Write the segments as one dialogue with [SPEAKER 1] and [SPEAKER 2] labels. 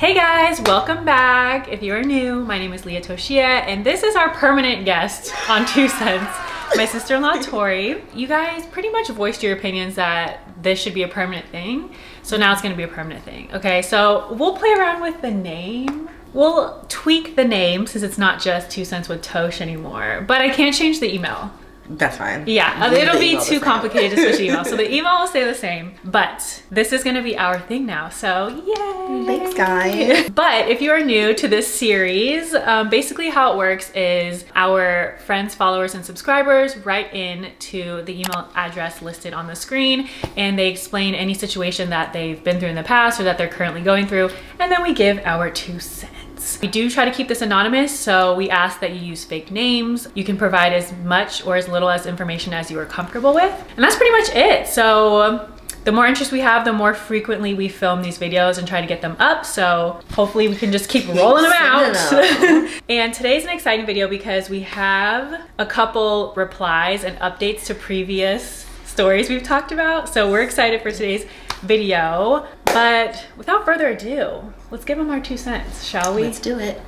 [SPEAKER 1] Hey guys, welcome back. If you are new, my name is Leah Toshia, and this is our permanent guest on 2 Cents, my sister-in-law Tori. You guys pretty much voiced your opinions that this should be a permanent thing, so now it's gonna be a permanent thing. Okay, so we'll play around with the name. We'll tweak the name since it's not just 2 Cents with Tosh anymore, but I can't change the email.
[SPEAKER 2] That's fine.
[SPEAKER 1] Yeah, it'll be too complicated to switch the email. So the email will stay the same, but this is gonna be our thing now, so yay!
[SPEAKER 2] Thanks, guys.
[SPEAKER 1] But if you are new to this series, basically how it works is our friends, followers, and subscribers write in to the email address listed on the screen, and they explain any situation that they've been through in the past or that they're currently going through, and then we give our 2 cents. We do try to keep this anonymous, so we ask that you use fake names. You can provide as much or as little as information as you are comfortable with. And that's pretty much it. So the more interest we have, the more frequently we film these videos and try to get them up. So hopefully we can just keep rolling them out. And today's an exciting video because we have a couple replies and updates to previous stories we've talked about. So we're excited for today's video. But without further ado, let's give them our 2 cents, shall we?
[SPEAKER 2] Let's do it.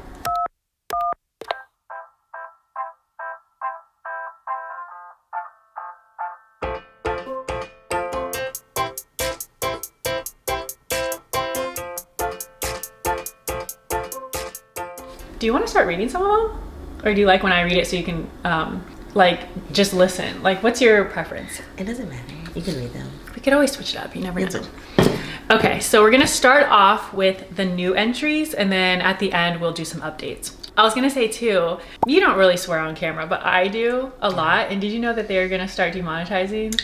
[SPEAKER 1] Do you want to start reading some of them? Or do you like when I read it so you can like just listen? Like, what's your preference?
[SPEAKER 2] It doesn't matter. You can read them.
[SPEAKER 1] We could always switch it up. You never know. Okay, so we're gonna start off with the new entries, and then at the end we'll do some updates. I was gonna say too, you don't really swear on camera, but I do a lot. And did you know that they're gonna start demonetizing?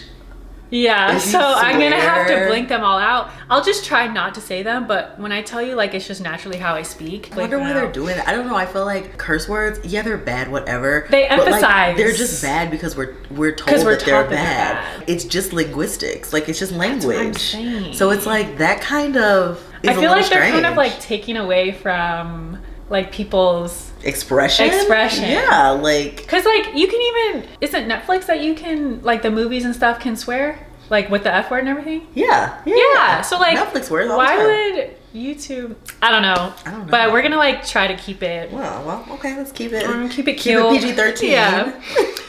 [SPEAKER 1] Yeah, so I'm gonna have to blink them all out. I'll just try not to say them, but when I tell you, like, it's just naturally how I speak.
[SPEAKER 2] I wonder why they're doing it. I don't know. I feel like curse words, yeah, they're bad, whatever.
[SPEAKER 1] They emphasize.
[SPEAKER 2] Like, they're just bad because we're told that they're bad. It's just linguistics. Like, it's just language.
[SPEAKER 1] That's what I'm saying.
[SPEAKER 2] So it's like that kind of is
[SPEAKER 1] I feel like
[SPEAKER 2] strange.
[SPEAKER 1] they're kind of like taking away from like people's
[SPEAKER 2] expression. Yeah, like,
[SPEAKER 1] because like you can even, isn't Netflix that you can, like, the movies and stuff can swear, like with the F word and everything?
[SPEAKER 2] Yeah.
[SPEAKER 1] So like
[SPEAKER 2] Netflix words.
[SPEAKER 1] Why would YouTube? I don't know. But we're gonna like try to keep it.
[SPEAKER 2] Well, okay, let's keep it.
[SPEAKER 1] Keep it cute.
[SPEAKER 2] PG-13.
[SPEAKER 1] Yeah.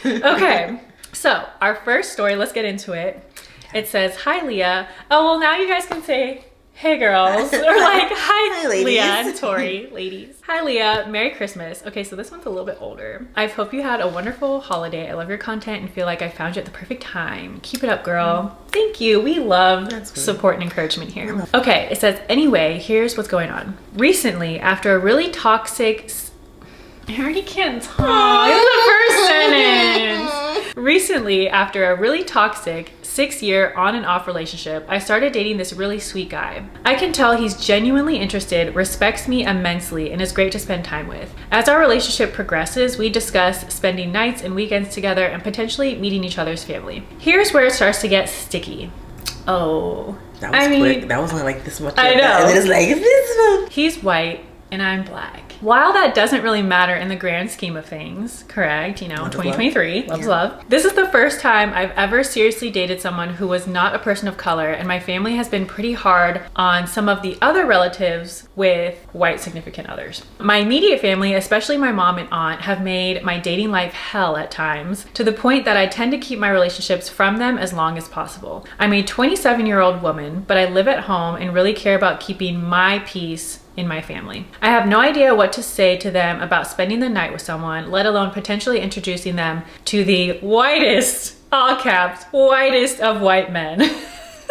[SPEAKER 1] Okay. So our first story. Let's get into it. It says, "Hi Leah." Oh well, now you guys can say, "Hey girls," or like, "Hi,
[SPEAKER 2] ladies."
[SPEAKER 1] Leah and Tori, ladies. Hi Leah, Merry Christmas. Okay, so this one's a little bit older. I hope you had a wonderful holiday. I love your content and feel like I found you at the perfect time. Keep it up, girl. Thank you. We love support and encouragement here. Okay, it says, anyway, here's what's going on. Recently, after a really toxic... I already can't talk. This is the first sentence. Recently, after a really toxic 6-year on and off relationship, I started dating this really sweet guy. I can tell he's genuinely interested, respects me immensely, and is great to spend time with. As our relationship progresses, we discuss spending nights and weekends together and potentially meeting each other's family. Here's where it starts to get sticky. Oh.
[SPEAKER 2] That was quick. That wasn't like this much.
[SPEAKER 1] I know.
[SPEAKER 2] And then it's like, this one.
[SPEAKER 1] He's white and I'm black. While that doesn't really matter in the grand scheme of things, correct, you know, 2023, love's love. This is the first time I've ever seriously dated someone who was not a person of color, and my family has been pretty hard on some of the other relatives with white significant others. My immediate family, especially my mom and aunt, have made my dating life hell at times, to the point that I tend to keep my relationships from them as long as possible. I'm a 27-year-old woman, but I live at home and really care about keeping my peace in my family. I have no idea what to say to them about spending the night with someone, let alone potentially introducing them to the whitest, all caps, whitest of white men.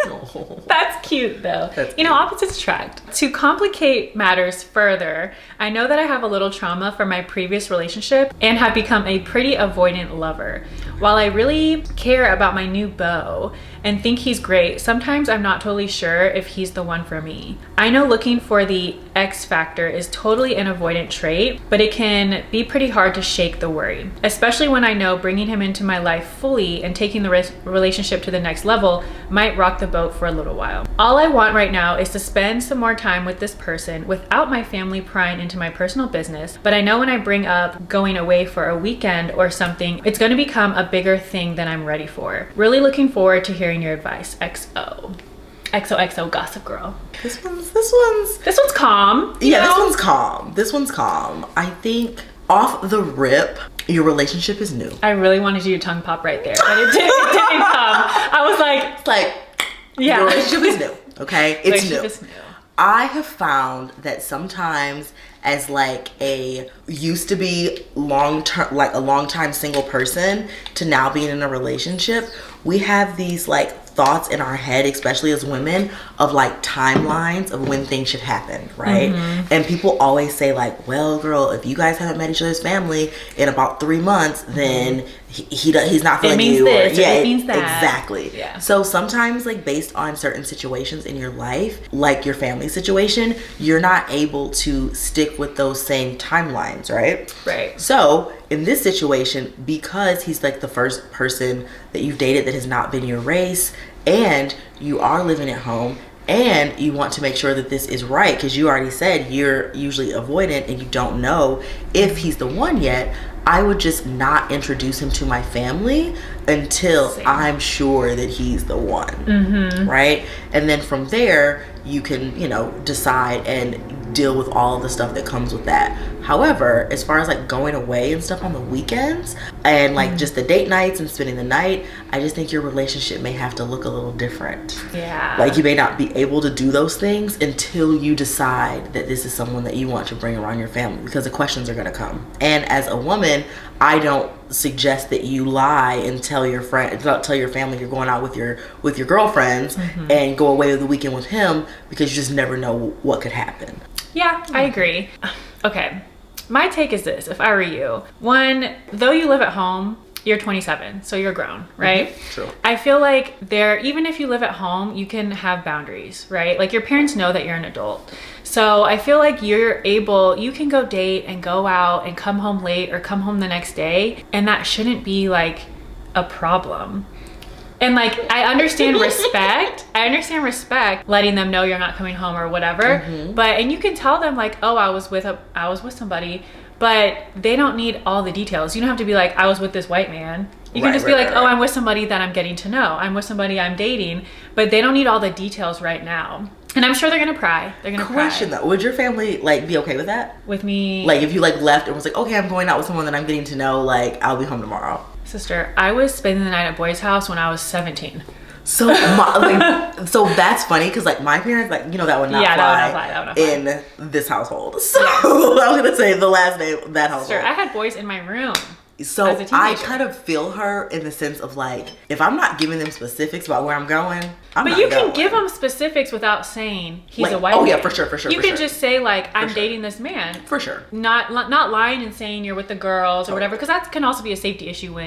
[SPEAKER 1] Oh. That's cute though. You know, opposites attract. To complicate matters further, I know that I have a little trauma from my previous relationship and have become a pretty avoidant lover. While I really care about my new beau and think he's great, sometimes I'm not totally sure if he's the one for me. I know looking for the X factor is totally an avoidant trait, but it can be pretty hard to shake the worry, especially when I know bringing him into my life fully and taking the relationship to the next level might rock the boat for a little while. All I want right now is to spend some more time with this person without my family prying into my personal business, but I know when I bring up going away for a weekend or something, it's going to become a bigger thing than I'm ready for. Really looking forward to hearing your advice. XO. XOXO Gossip Girl.
[SPEAKER 2] This one's
[SPEAKER 1] calm.
[SPEAKER 2] Yeah, this one's calm. This one's calm. I think off the rip, your relationship is new.
[SPEAKER 1] I really wanted you to tongue pop right there, but it didn't come. I was like,
[SPEAKER 2] it's like, yeah, your relationship is new. Okay, it's new.
[SPEAKER 1] Is new.
[SPEAKER 2] I have found that sometimes, as like a used to be long-term, like a long-time single person to now being in a relationship, we have these like thoughts in our head, especially as women, of like timelines of when things should happen, right? And people always say like, well, girl, if you guys haven't met each other's family in about 3 months, then he's not feeling you.
[SPEAKER 1] This, or it means that.
[SPEAKER 2] Exactly.
[SPEAKER 1] Yeah.
[SPEAKER 2] So sometimes, like, based on certain situations in your life, like your family situation, you're not able to stick with those same timelines, right?
[SPEAKER 1] Right.
[SPEAKER 2] So in this situation, because he's like the first person that you've dated that has not been your race, and you are living at home, and you want to make sure that this is right, because you already said you're usually avoidant and you don't know if he's the one yet, I would just not introduce him to my family until I'm sure that he's the one, right? And then from there, you can, you know, decide and deal with all of the stuff that comes with that. However, as far as like going away and stuff on the weekends and like just the date nights and spending the night, I just think your relationship may have to look a little different.
[SPEAKER 1] Yeah.
[SPEAKER 2] Like you may not be able to do those things until you decide that this is someone that you want to bring around your family, because the questions are going to come. And as a woman, I don't suggest that you lie and tell your family you're going out with your girlfriends and go away the weekend with him, because you just never know what could happen.
[SPEAKER 1] Yeah, I agree. Okay, my take is this: if I were you, one, though you live at home, you're 27, so you're grown, right?
[SPEAKER 2] True.
[SPEAKER 1] I feel like even if you live at home, you can have boundaries, right? Like your parents know that you're an adult. So I feel like you can go date and go out and come home late or come home the next day, and that shouldn't be like a problem. And like, I understand respect. Letting them know you're not coming home or whatever. And you can tell them like, oh, I was with somebody, but they don't need all the details. You don't have to be like, I was with this white man. You can just be like, oh, I'm with somebody that I'm getting to know. I'm with somebody I'm dating, but they don't need all the details right now. And I'm sure they're gonna pry.
[SPEAKER 2] Question though, would your family like be okay with that?
[SPEAKER 1] With me?
[SPEAKER 2] Like if you like left and was like, okay, I'm going out with someone that I'm getting to know, like I'll be home tomorrow.
[SPEAKER 1] Sister, I was spending the night at boy's house when I was 17.
[SPEAKER 2] So so that's funny, because like my parents, like, you know, that would not fly in this household. So I was gonna say the last name, that household.
[SPEAKER 1] Sister, I had boys in my room.
[SPEAKER 2] So I kind of feel her in the sense of like, if I'm not giving them specifics about where I'm going,
[SPEAKER 1] But you can give them specifics without saying he's like, a white man.
[SPEAKER 2] Oh yeah, for sure.
[SPEAKER 1] You can just say like, I'm dating this man.
[SPEAKER 2] For sure.
[SPEAKER 1] Not lying and saying you're with the girls or whatever, because that can also be a safety issue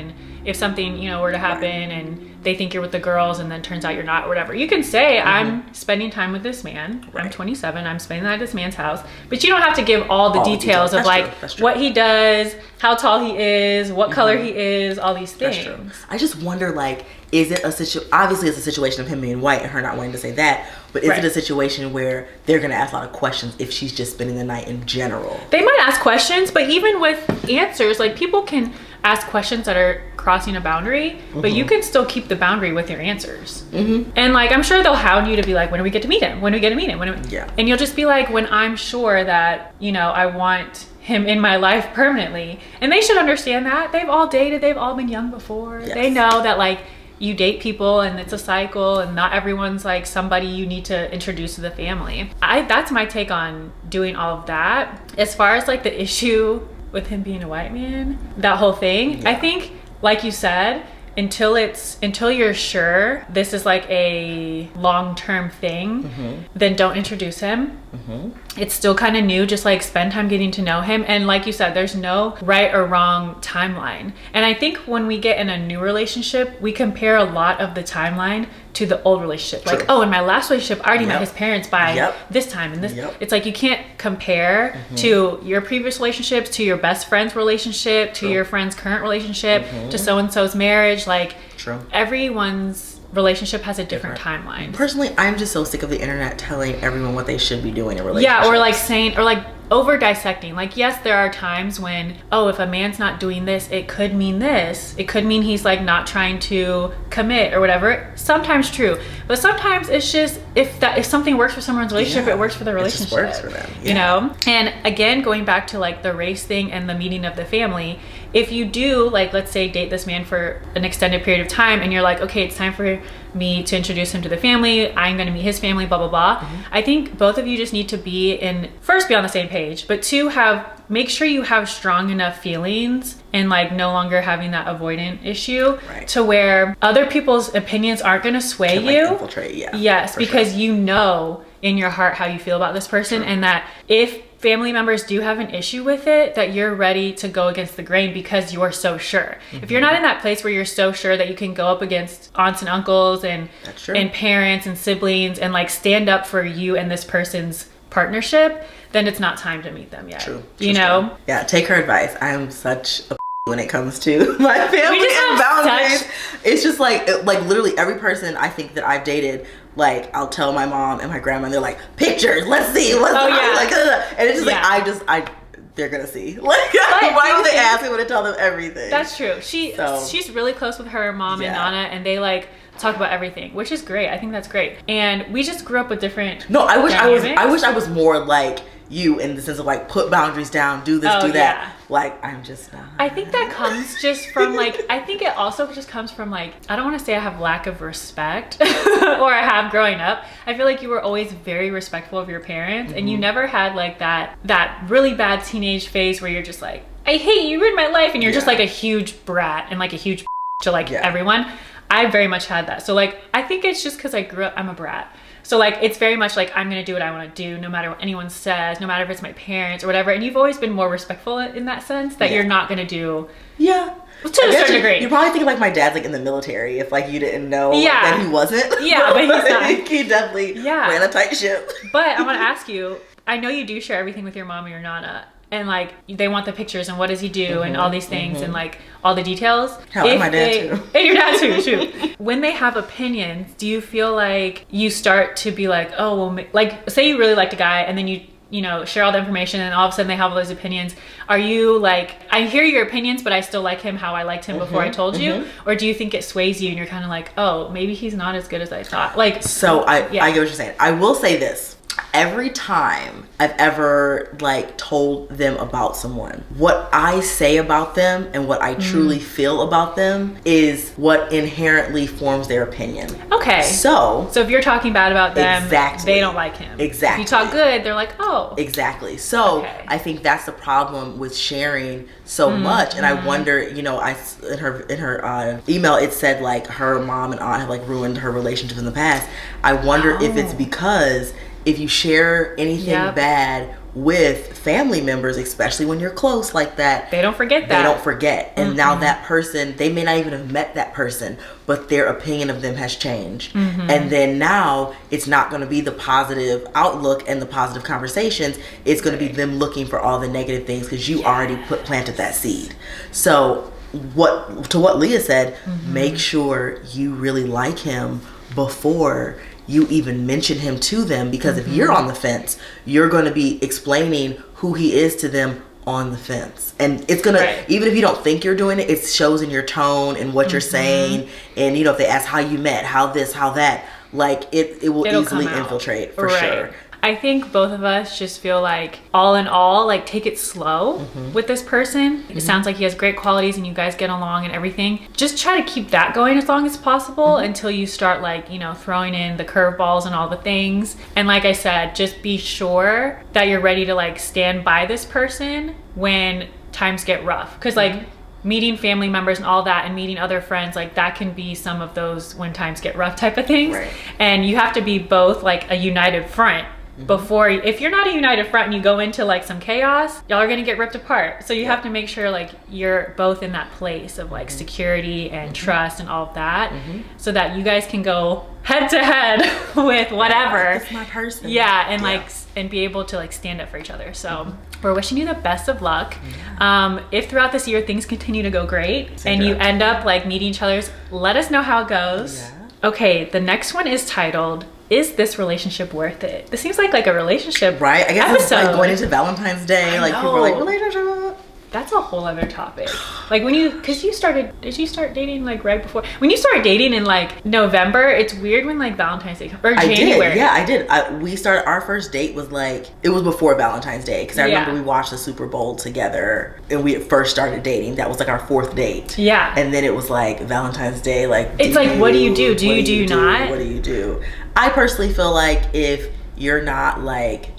[SPEAKER 1] if something, you know, were to happen and they think you're with the girls and then turns out you're not or whatever. You can say, I'm spending time with this man. I'm 27. I'm spending that at this man's house. But you don't have to give all the details of like what he does, how tall he is, what color he is, all these things. That's true.
[SPEAKER 2] I just wonder, like, is it obviously it's a situation of him being white and her not wanting to say that, but is it a situation where they're going to ask a lot of questions if she's just spending the night in general?
[SPEAKER 1] They might ask questions, but even with answers, like, people can ask questions that are crossing a boundary, but you can still keep the boundary with your answers. And like, I'm sure they'll hound you to be like, when do we get to meet him? When do we get to meet him? And you'll just be like, when I'm sure that, you know, I want him in my life permanently. And they should understand that. They've all dated. They've all been young before. They know that like, you date people and it's a cycle and not everyone's like somebody you need to introduce to the family. That's my take on doing all of that. As far as like the issue with him being a white man, that whole thing, I think, like you said, until you're sure this is like a long-term thing, then don't introduce him. It's still kind of new. Just like spend time getting to know him. And like you said, there's no right or wrong timeline. And I think when we get in a new relationship, we compare a lot of the timeline to the old relationship. Like, oh, in my last relationship, I already met his parents by this time. And this, it's like, you can't compare to your previous relationships, to your best friend's relationship, to your friend's current relationship, to so-and-so's marriage. Like, everyone's relationship has a different timeline.
[SPEAKER 2] Personally, I'm just so sick of the internet telling everyone what they should be doing in relationships.
[SPEAKER 1] Yeah, or like saying, or like over dissecting. Like, yes, there are times when, oh, if a man's not doing this, it could mean this. It could mean he's like not trying to commit or whatever. Sometimes true, but sometimes it's just if something works for someone's relationship, it works for the relationship.
[SPEAKER 2] It just works for them. Yeah.
[SPEAKER 1] You know? And again, going back to like the race thing and the meeting of the family, if you do, like, let's say date this man for an extended period of time and you're like, okay, it's time for me to introduce him to the family, I'm going to meet his family, blah, blah, blah. I think both of you just need to first be on the same page, but two, make sure you have strong enough feelings and like no longer having that avoidant issue to where other people's opinions aren't going to sway you.
[SPEAKER 2] Infiltrate, yeah.
[SPEAKER 1] Yes, because you know in your heart how you feel about this person, and that if family members do have an issue with it, that you're ready to go against the grain because you're so sure. If you're not in that place where you're so sure that you can go up against aunts and uncles and parents and siblings and like stand up for you and this person's partnership, then it's not time to meet them yet. You know?
[SPEAKER 2] Yeah, take her advice. I am such a when it comes to my family and boundaries. It's just like literally every person I think that I've dated, like I'll tell my mom and my grandma, and they're like, pictures, let's see, and it's just like they're gonna see. Like, why would they ask me when I tell them everything?
[SPEAKER 1] That's true. She's really close with her mom and Nana, and they like talk about everything, which is great. I think that's great. And we just grew up with different.
[SPEAKER 2] No, I wish I was more like you in the sense of like put boundaries down, do this, do that. Like, I'm just not.
[SPEAKER 1] I think that comes just from like, I think it also just comes from like, I don't want to say I have lack of respect or I have growing up. I feel like you were always very respectful of your parents and you never had like that really bad teenage phase where you're just like, I hate you, you ruined my life, and you're just like a huge brat and like a huge to like everyone. I very much had that. So like, I think it's just because I grew up, I'm a brat. So like, it's very much like, I'm gonna do what I wanna do, no matter what anyone says, no matter if it's my parents or whatever. And you've always been more respectful in that sense, that you're not gonna do.
[SPEAKER 2] Yeah.
[SPEAKER 1] To a certain degree.
[SPEAKER 2] You're probably thinking like my dad's like in the military, if like you didn't know that he wasn't.
[SPEAKER 1] Yeah, but he's not.
[SPEAKER 2] He definitely ran a tight ship.
[SPEAKER 1] But I wanna ask you, I know you do share everything with your mom and your nana. And like, they want the pictures and what does he do and all these things and like all the details.
[SPEAKER 2] Hell, and my dad too.
[SPEAKER 1] And your dad too, shoot. When they have opinions, do you feel like you start to be like, oh, well, like say you really liked a guy and then you know, share all the information and all of a sudden they have all those opinions. Are you like, I hear your opinions, but I still like him how I liked him before I told you? Or do you think it sways you and you're kind of like, oh, maybe he's not as good as I thought? Like,
[SPEAKER 2] so I get what you're saying. I will say this. Every time I've ever like told them about someone, what I say about them and what I truly feel about them is what inherently forms their opinion.
[SPEAKER 1] Okay.
[SPEAKER 2] So
[SPEAKER 1] if you're talking bad about them, they don't like him.
[SPEAKER 2] Exactly.
[SPEAKER 1] If you talk good, they're like, oh.
[SPEAKER 2] Exactly. So I think that's the problem with sharing so much. And I wonder, you know, in her email, it said like her mom and aunt have like ruined her relationship in the past. I wonder if it's because if you share anything bad with family members, especially when you're close like that,
[SPEAKER 1] they don't forget that.
[SPEAKER 2] They don't forget. And now that person, they may not even have met that person, but their opinion of them has changed. And then now it's not going to be the positive outlook and the positive conversations. It's going to be them looking for all the negative things because you already planted that seed. So what Leah said, make sure you really like him before you even mention him to them, because if you're on the fence, you're going to be explaining who he is to them on the fence, and it's gonna even if you don't think you're doing it, it shows in your tone and what you're saying. And you know, if they ask how you met, how this, how that, like it'll easily infiltrate for sure.
[SPEAKER 1] I think both of us just feel like, all in all, like, take it slow with this person. It sounds like he has great qualities and you guys get along and everything. Just try to keep that going as long as possible until you start, like, you know, throwing in the curveballs and all the things. And like I said, just be sure that you're ready to, like, stand by this person when times get rough. Because, like, meeting family members and all that and meeting other friends, like, that can be some of those when times get rough type of things. And you have to be both, like, a united front. Before, if you're not a united front and you go into like some chaos, y'all are gonna get ripped apart. So you have to make sure like you're both in that place of like security and trust and all of that, so that you guys can go head to head with whatever.
[SPEAKER 2] It's my person.
[SPEAKER 1] Yeah, and like and be able to like stand up for each other. So we're wishing you the best of luck. If throughout this year things continue to go great and you end up like meeting each other's, let us know how it goes. Okay, the next one is titled is this relationship worth it? This seems like a relationship,
[SPEAKER 2] right? I guess
[SPEAKER 1] episode.
[SPEAKER 2] it's like going into Valentine's Day. Like people are like, relationship.
[SPEAKER 1] That's a whole other topic. Like when did you start dating like right before? When you started dating in like November, it's weird when like Valentine's Day or January.
[SPEAKER 2] I did. We started, our first date was like, it was before Valentine's Day. Cause I remember we watched the Super Bowl together and we first started dating. That was like our 4th date. Yeah. And then it was like Valentine's Day. Like,
[SPEAKER 1] it's like, what do you do? Do you not?
[SPEAKER 2] What do you do? I personally feel like if you're not like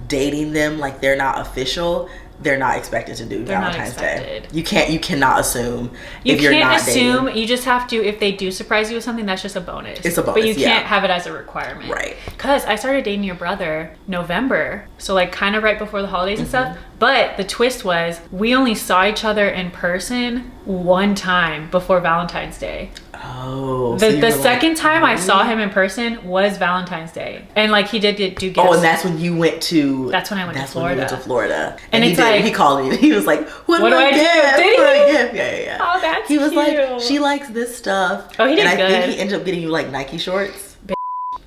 [SPEAKER 2] dating them, like they're not official, they're not expected to do Valentine's Day. You cannot assume if you're not dating. You can't assume.
[SPEAKER 1] You just have to, if they do surprise you with something, that's just a bonus.
[SPEAKER 2] It's a bonus,
[SPEAKER 1] but you can't have it as a requirement.
[SPEAKER 2] Right.
[SPEAKER 1] Because I started dating your brother November, so like kind of right before the holidays and stuff. But the twist was we only saw each other in person one time before Valentine's Day.
[SPEAKER 2] Oh.
[SPEAKER 1] The second time I saw him in person was Valentine's Day. And like he did do gifts.
[SPEAKER 2] Oh, and that's when you went to...
[SPEAKER 1] That's when I went to Florida.
[SPEAKER 2] When you went to Florida.
[SPEAKER 1] And it's like...
[SPEAKER 2] He called me. He was like, what do I give? Did he? Yeah.
[SPEAKER 1] Oh, that's
[SPEAKER 2] cute. He was
[SPEAKER 1] cute.
[SPEAKER 2] like, she likes this stuff.
[SPEAKER 1] Oh, he did
[SPEAKER 2] good.
[SPEAKER 1] And
[SPEAKER 2] I think he ended up getting you like Nike shorts.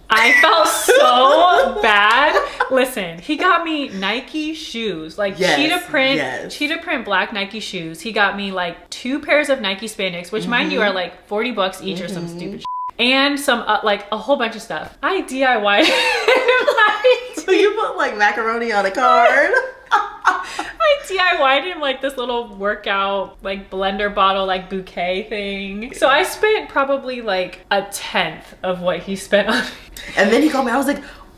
[SPEAKER 1] I felt so bad. Listen, he got me Nike shoes, like cheetah print black Nike shoes. He got me like 2 pairs of Nike spandex, which mind you are like $40 each or some stupid shit. And some like a whole bunch of stuff. I DIY'd.
[SPEAKER 2] So you put like macaroni on a card?
[SPEAKER 1] I DIY'd him like this little workout like blender bottle like bouquet thing. So I spent probably like 1/10 of what he spent on me.
[SPEAKER 2] And then he called me.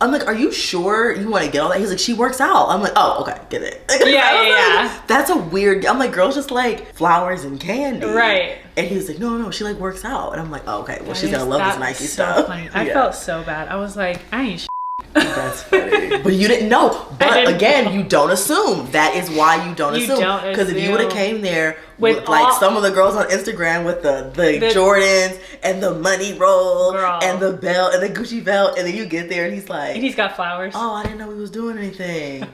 [SPEAKER 2] I'm like, are you sure you want to get all that? He's like, she works out. I'm like, oh, okay, get it.
[SPEAKER 1] Yeah.
[SPEAKER 2] That's a weird. I'm like, girls just like flowers and candy,
[SPEAKER 1] right?
[SPEAKER 2] And he was like, no, she like works out. And I'm like, oh, okay, well, she's gonna love this Nike stuff.
[SPEAKER 1] Funny. I felt so bad. I was like, I ain't.
[SPEAKER 2] That's funny. But you didn't know. But again, you don't assume. That is why you don't assume. Because if you would have came there with like some of the girls on Instagram with the Jordans and the money roll and the belt and the Gucci belt, and then you get there and he's like,
[SPEAKER 1] and he's got flowers.
[SPEAKER 2] Oh, I didn't know he was doing anything.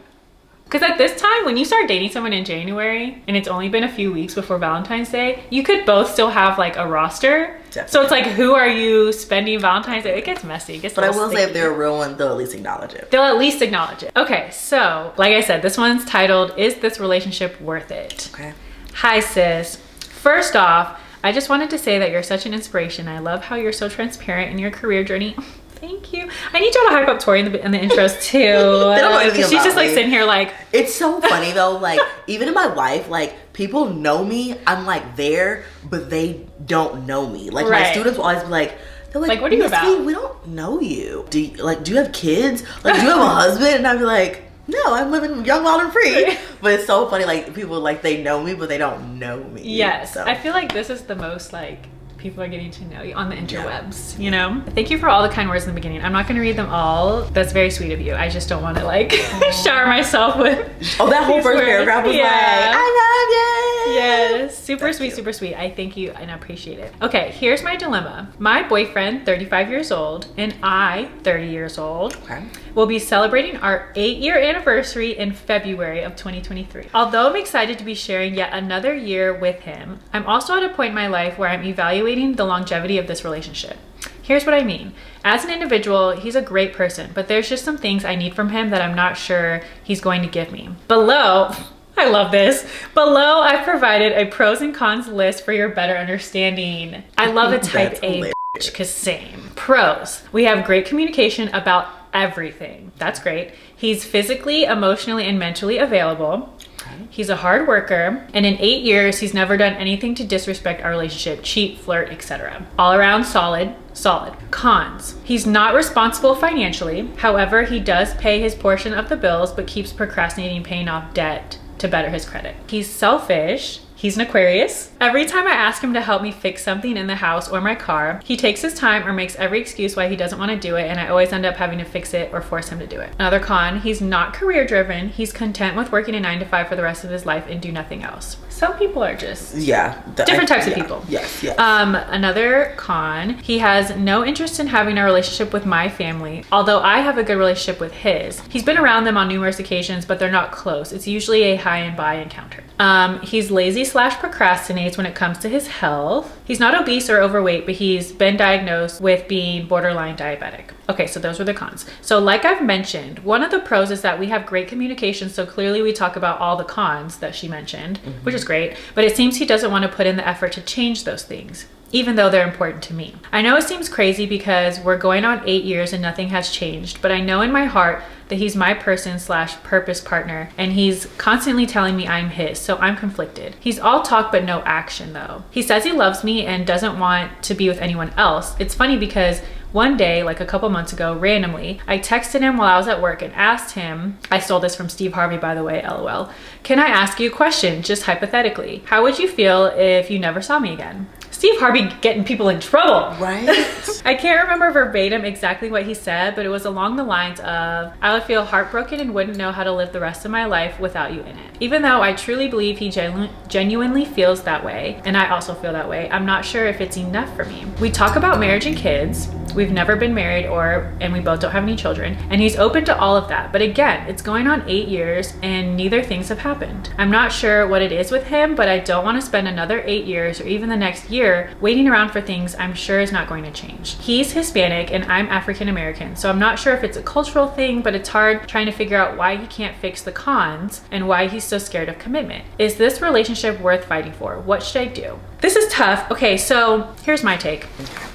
[SPEAKER 1] Because at this time, when you start dating someone in January and it's only been a few weeks before Valentine's Day, you could both still have like a roster. Definitely. So it's like, who are you spending Valentine's Day? It gets messy. But
[SPEAKER 2] I will say if they're a real one, they'll at least acknowledge it.
[SPEAKER 1] They'll at least acknowledge it. Okay, so like I said, this one's titled, Is This Relationship Worth It? Okay. Hi, sis. First off, I just wanted to say that you're such an inspiration. I love how you're so transparent in your career journey. Thank you. I need y'all to hype up Tori in the intros too. They don't know anything about she's just like sitting here like.
[SPEAKER 2] It's so funny though. Like even in my life, like people know me. I'm like there, but they don't know me. Like my students will always be like, they're like,
[SPEAKER 1] what are you about?
[SPEAKER 2] We don't know you. Do you have kids? Like do you have a husband? And I'd be like, no, I'm living young, wild, and free. But it's so funny. Like people like they know me, but they don't know me.
[SPEAKER 1] Yes, so. I feel like this is the most like. People are getting to know you on the interwebs, you know? Thank you for all the kind words in the beginning. I'm not going to read them all. That's very sweet of you. I just don't want to like shower myself with
[SPEAKER 2] that whole first paragraph was like, I love you.
[SPEAKER 1] Yes, super sweet. I thank you and I appreciate it. Okay, here's my dilemma. My boyfriend, 35 years old, and I, 30 years old, will be celebrating our 8-year anniversary in February of 2023. Although I'm excited to be sharing yet another year with him, I'm also at a point in my life where I'm evaluating the longevity of this relationship. Here's what I mean. As an individual, he's a great person, but there's just some things I need from him that I'm not sure he's going to give me. Below, I love this. Below, I've provided a pros and cons list for your better understanding. I love a type A bitch, because same. Pros. We have great communication about everything. That's great. He's physically, emotionally, and mentally available. He's a hard worker, and in 8 years, he's never done anything to disrespect our relationship, cheat, flirt, etc. All around solid. Cons. He's not responsible financially. However, he does pay his portion of the bills, but keeps procrastinating paying off debt to better his credit. He's selfish. He's an Aquarius. Every time I ask him to help me fix something in the house or my car, he takes his time or makes every excuse why he doesn't want to do it, and I always end up having to fix it or force him to do it. Another con, he's not career driven. He's content with working a 9-to-5 for the rest of his life and do nothing else. Some people are just different types of people.
[SPEAKER 2] Yes.
[SPEAKER 1] Another con, he has no interest in having a relationship with my family, although I have a good relationship with his. He's been around them on numerous occasions, but they're not close. It's usually a high and by encounter. He's lazy lazy/procrastinates when it comes to his health. He's not obese or overweight, but he's been diagnosed with being borderline diabetic. Okay, so those were the cons. So like I've mentioned, one of the pros is that we have great communication, so clearly we talk about all the cons that she mentioned, which is great, but it seems he doesn't want to put in the effort to change those things, even though they're important to me. I know it seems crazy because we're going on 8 years and nothing has changed, but I know in my heart that he's my person/purpose partner, and he's constantly telling me I'm his, so I'm conflicted. He's all talk but no action though. He says he loves me and doesn't want to be with anyone else. It's funny because one day, like a couple months ago, randomly, I texted him while I was at work and asked him, I stole this from Steve Harvey, by the way, LOL, can I ask you a question, just hypothetically? How would you feel if you never saw me again? Steve Harvey getting people in trouble.
[SPEAKER 2] Right?
[SPEAKER 1] I can't remember verbatim exactly what he said, but it was along the lines of, I would feel heartbroken and wouldn't know how to live the rest of my life without you in it. Even though I truly believe he genuinely feels that way, and I also feel that way, I'm not sure if it's enough for me. We talk about marriage and kids. We've never been married and we both don't have any children, and he's open to all of that. But again, it's going on 8 years and neither things have happened. I'm not sure what it is with him, but I don't want to spend another 8 years or even the next year waiting around for things I'm sure is not going to change. He's Hispanic and I'm African American, so I'm not sure if it's a cultural thing, but it's hard trying to figure out why he can't fix the cons and why he's so scared of commitment. Is this relationship worth fighting for? What should I do? This is tough. Okay, so here's my take.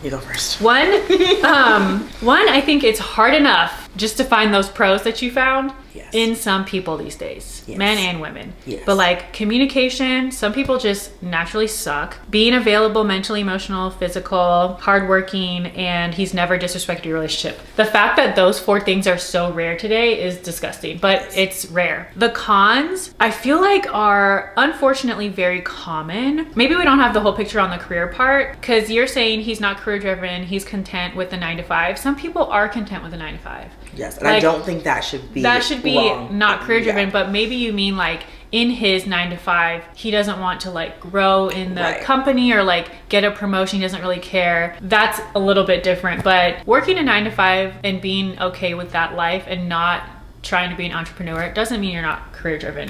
[SPEAKER 2] You go first.
[SPEAKER 1] One, I think it's hard enough just to find those pros that you found in some people these days, men and women. But like communication, some people just naturally suck. Being available, mentally, emotional, physical, hardworking, and he's never disrespected your relationship. The fact that those 4 things are so rare today is disgusting, but it's rare. The cons, I feel like, are unfortunately very common. Maybe we don't have the whole picture on the career part, because you're saying he's not career driven, he's content with the 9 to 5. Some people are content with the 9 to 5.
[SPEAKER 2] Yes, and like, I don't think that should be wrong.
[SPEAKER 1] Not career driven, but maybe you mean like in his 9 to 5, he doesn't want to like grow in the company or like get a promotion. He doesn't really care. That's a little bit different, but working a 9 to 5 and being okay with that life and not trying to be an entrepreneur doesn't mean you're not career driven,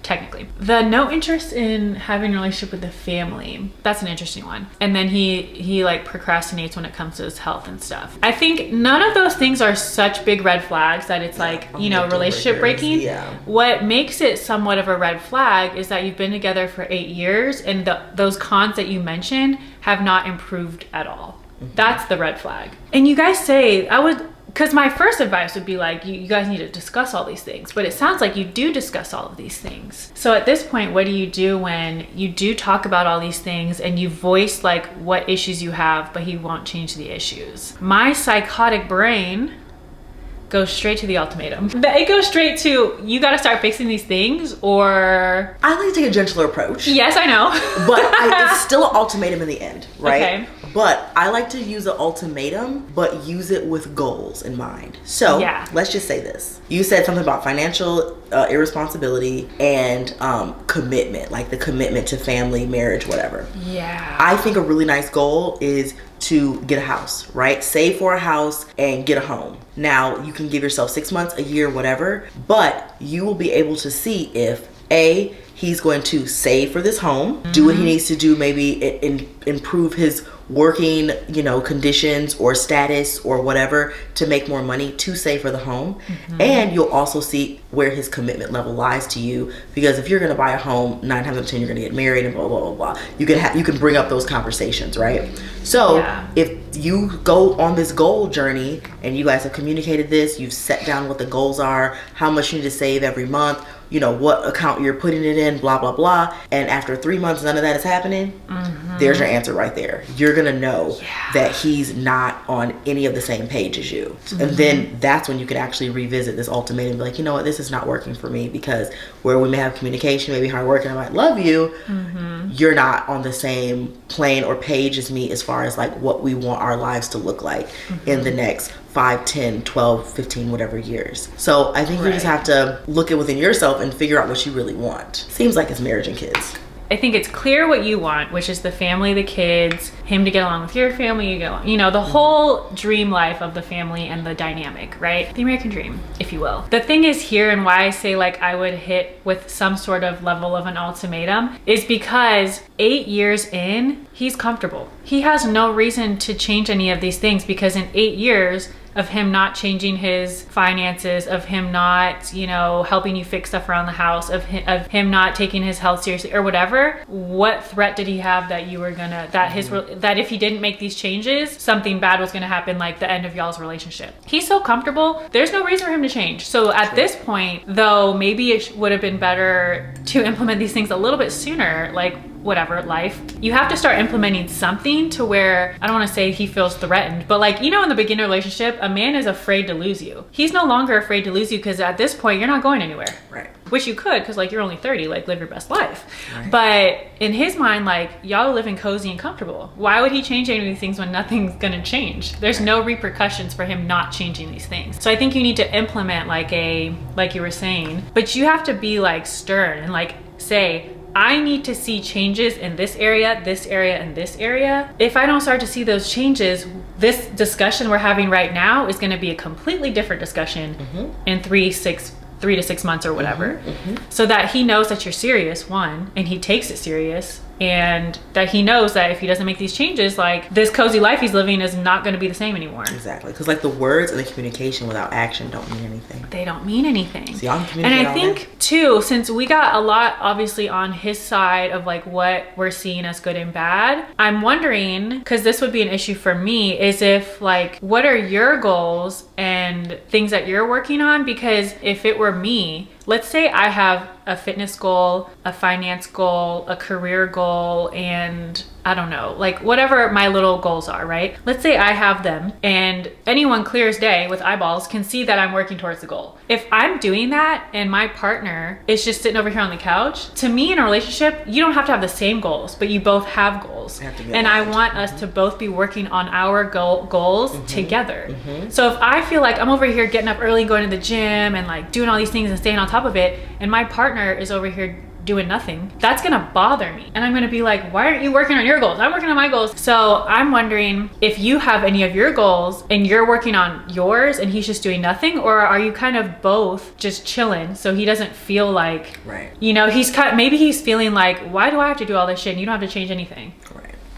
[SPEAKER 1] technically. The no interest in having a relationship with the family, that's an interesting one. And then he like procrastinates when it comes to his health and stuff. I think none of those things are such big red flags that it's like, you know, relationship breaking. What makes it somewhat of a red flag is that you've been together for 8 years and those cons that you mentioned have not improved at all. That's the red flag. And you guys say, because my first advice would be like, you guys need to discuss all these things, but it sounds like you do discuss all of these things. So at this point, what do you do when you do talk about all these things and you voice like what issues you have, but he won't change the issues? My psychotic brain goes straight to the ultimatum. It goes straight to, you gotta start fixing these things, or...
[SPEAKER 2] I like to take a gentler approach.
[SPEAKER 1] Yes, I know.
[SPEAKER 2] But it's still an ultimatum in the end, right? Okay. But I like to use an ultimatum, but use it with goals in mind. So let's just say this. You said something about financial irresponsibility and commitment, like the commitment to family, marriage, whatever. Yeah. I think a really nice goal is to get a house, right? Save for a house and get a home. Now, you can give yourself 6 months, a year, whatever, but you will be able to see if A, he's going to save for this home, do what he needs to do, maybe improve his working, you know, conditions or status or whatever to make more money to save for the home. And you'll also see where his commitment level lies to you, because if you're going to buy a home, 9 times out of 10 you're going to get married and blah blah blah blah. You can bring up those conversations, right? So if you go on this goal journey and you guys have communicated this, you've set down what the goals are, how much you need to save every month, you know, what account you're putting it in, blah blah blah, and after 3 months none of that is happening, there's your answer right there. You're gonna know that he's not on any of the same page as you. And then that's when you can actually revisit this ultimatum and be like, you know what, this is not working for me, because where we may have communication, maybe hard work, and I might love you, you're not on the same plane or page as me as far as like what we want our lives to look like in the next 5, 10, 12, 15, whatever years. So I think you just have to look at within yourself and figure out what you really want. Seems like it's marriage and kids.
[SPEAKER 1] I think it's clear what you want, which is the family, the kids, him to get along with your family, you get along, you know, the whole dream life of the family and the dynamic, right? The American dream, if you will. The thing is here, and why I say like I would hit with some sort of level of an ultimatum, is because 8 years in, he's comfortable. He has no reason to change any of these things, because in 8 years of him not changing his finances, of him not, you know, helping you fix stuff around the house, of him not taking his health seriously or whatever, what threat did he have that you were gonna, that if he didn't make these changes, something bad was gonna happen, like the end of y'all's relationship? He's so comfortable, there's no reason for him to change. So at this point, though, maybe it would have been better to implement these things a little bit sooner, like whatever, life, you have to start implementing something to where, I don't want to say he feels threatened, but like, you know, in the beginning relationship, a man is afraid to lose you. He's no longer afraid to lose you, because at this point, you're not going anywhere.
[SPEAKER 2] Right.
[SPEAKER 1] Which you could, because like you're only 30, like live your best life.
[SPEAKER 2] Right.
[SPEAKER 1] But in his mind, like y'all living cozy and comfortable. Why would he change any of these things when nothing's gonna change? There's no repercussions for him not changing these things. So I think you need to implement like you were saying, but you have to be like stern and like say, I need to see changes in this area, and this area. If I don't start to see those changes, this discussion we're having right now is going to be a completely different discussion in 3 to 6 months or whatever. So that he knows that you're serious, one, and he takes it serious, and that he knows that if he doesn't make these changes, like this cozy life he's living is not going to be the same anymore.
[SPEAKER 2] Exactly, because like the words and the communication without action don't mean anything.
[SPEAKER 1] They don't mean anything.
[SPEAKER 2] So y'all can communicate.
[SPEAKER 1] And I think too, since we got a lot obviously on his side of like what we're seeing as good and bad, I'm wondering, because this would be an issue for me, is if like, what are your goals and things that you're working on? Because if it were me, let's say I have a fitness goal, a finance goal, a career goal, and I don't know, like whatever my little goals are, right? Let's say I have them, and anyone clear as day with eyeballs can see that I'm working towards the goal. If I'm doing that and my partner is just sitting over here on the couch, to me in a relationship, you don't have to have the same goals, but you both have goals. And I want us to both be working on our goals together. So if I feel like I'm over here getting up early, going to the gym and like doing all these things and staying on top of it, and my partner is over here doing nothing, that's gonna bother me. And I'm gonna be like, why aren't you working on your goals? I'm working on my goals. So I'm wondering if you have any of your goals and you're working on yours and he's just doing nothing, or are you kind of both just chilling so he doesn't feel like, you know, maybe he's feeling like, why do I have to do all this shit and you don't have to change anything?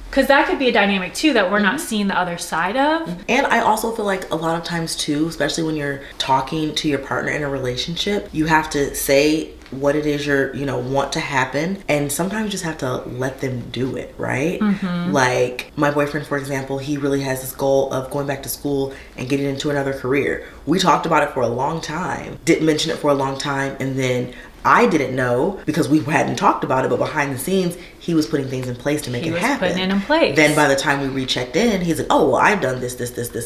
[SPEAKER 1] Because that could be a dynamic too that we're not seeing the other side of.
[SPEAKER 2] And I also feel like a lot of times too, especially when you're talking to your partner in a relationship, you have to say what it is you're, you know, want to happen, and sometimes you just have to let them do it, right? Like my boyfriend, for example, he really has this goal of going back to school and getting into another career. We talked about it for a long time, didn't mention it for a long time, and then I didn't know because we hadn't talked about it, but behind the scenes, he was putting things in place to make it happen.
[SPEAKER 1] Putting it in place.
[SPEAKER 2] Then by the time we rechecked in, he's like, oh, well, I've done this,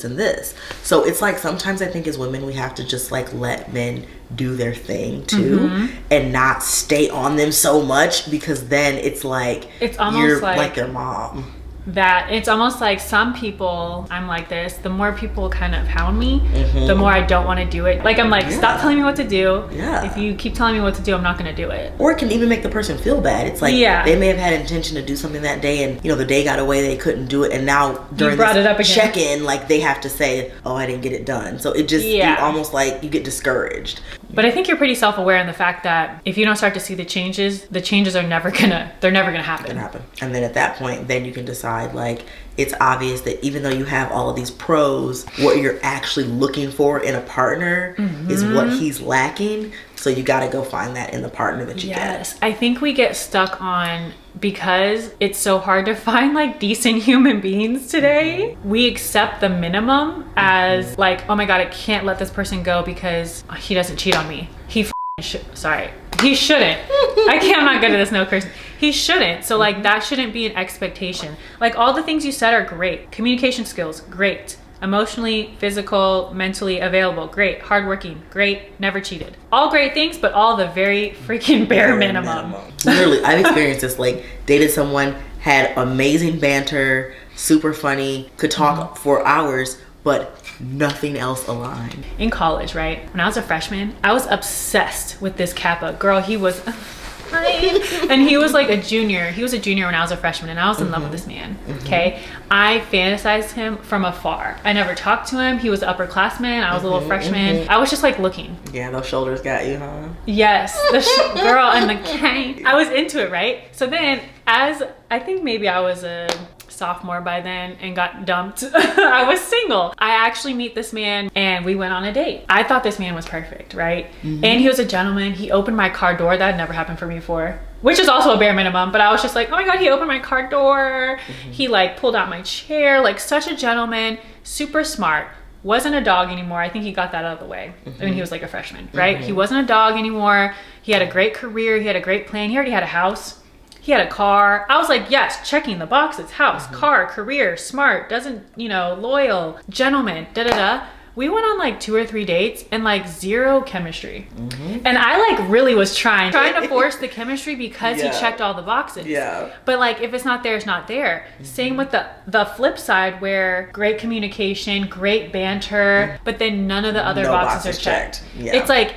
[SPEAKER 2] and this. So it's like sometimes I think as women, we have to just like let men do their thing too and not stay on them so much, because then it's like
[SPEAKER 1] it's almost
[SPEAKER 2] you're like their mom.
[SPEAKER 1] That it's almost like some people, I'm like this, the more people kind of hound me, the more I don't want to do it. Like I'm like, stop telling me what to do. If you keep telling me what to do, I'm not going to do it.
[SPEAKER 2] Or it can even make the person feel bad. It's like they may have had intention to do something that day, and you know the day got away, they couldn't do it, and now during this check-in, like they have to say, oh, I didn't get it done. So it just you almost like you get discouraged.
[SPEAKER 1] But I think you're pretty self-aware in the fact that if you don't start to see the changes are never gonna happen.
[SPEAKER 2] And then at that point, then you can decide, like, it's obvious that even though you have all of these pros, what you're actually looking for in a partner is what he's lacking. So you got to go find that in the partner that you get.
[SPEAKER 1] I think we get stuck on, because it's so hard to find like decent human beings today, we accept the minimum as like, oh my God, I can't let this person go because he doesn't cheat on me. He shouldn't. I'm not good at this, no person. He shouldn't. So like that shouldn't be an expectation. Like all the things you said are great. Communication skills, great. Emotionally, physical, mentally available, great. Hardworking, great. Never cheated. All great things, but all the very freaking bare minimum.
[SPEAKER 2] Literally, I've experienced this. Like dated someone, had amazing banter, super funny, could talk for hours, but nothing else aligned.
[SPEAKER 1] In college, right? When I was a freshman, I was obsessed with this Kappa. Girl, he was fine. And he was like a junior. He was a junior when I was a freshman, and I was in love with this man. Okay. I fantasized him from afar. I never talked to him. He was an upperclassman. I was a little freshman. I was just like looking.
[SPEAKER 2] Yeah, those shoulders got you, huh?
[SPEAKER 1] Yes, the girl and the cane. I was into it, right? So then, as I think maybe I was a sophomore by then and got dumped. I was single. I actually meet this man and we went on a date. I thought this man was perfect, right? And he was a gentleman. He opened my car door. That had never happened for me before, which is also a bare minimum, but I was just like, oh my God, he opened my car door. He like pulled out my chair, like such a gentleman, super smart. Wasn't a dog anymore. I think he got that out of the way when he was like a freshman, right? He wasn't a dog anymore. He had a great career. He had a great plan. He already had a house. He had a car. I was like, yes, checking the boxes. House, car, career, smart, doesn't, you know, loyal, gentleman, da-da-da. We went on like 2 or 3 dates and like zero chemistry. And I like really was trying to force the chemistry because he checked all the boxes. But like if it's not there, it's not there. Same with the flip side where great communication, great banter, but then none of the other boxes are checked. It's like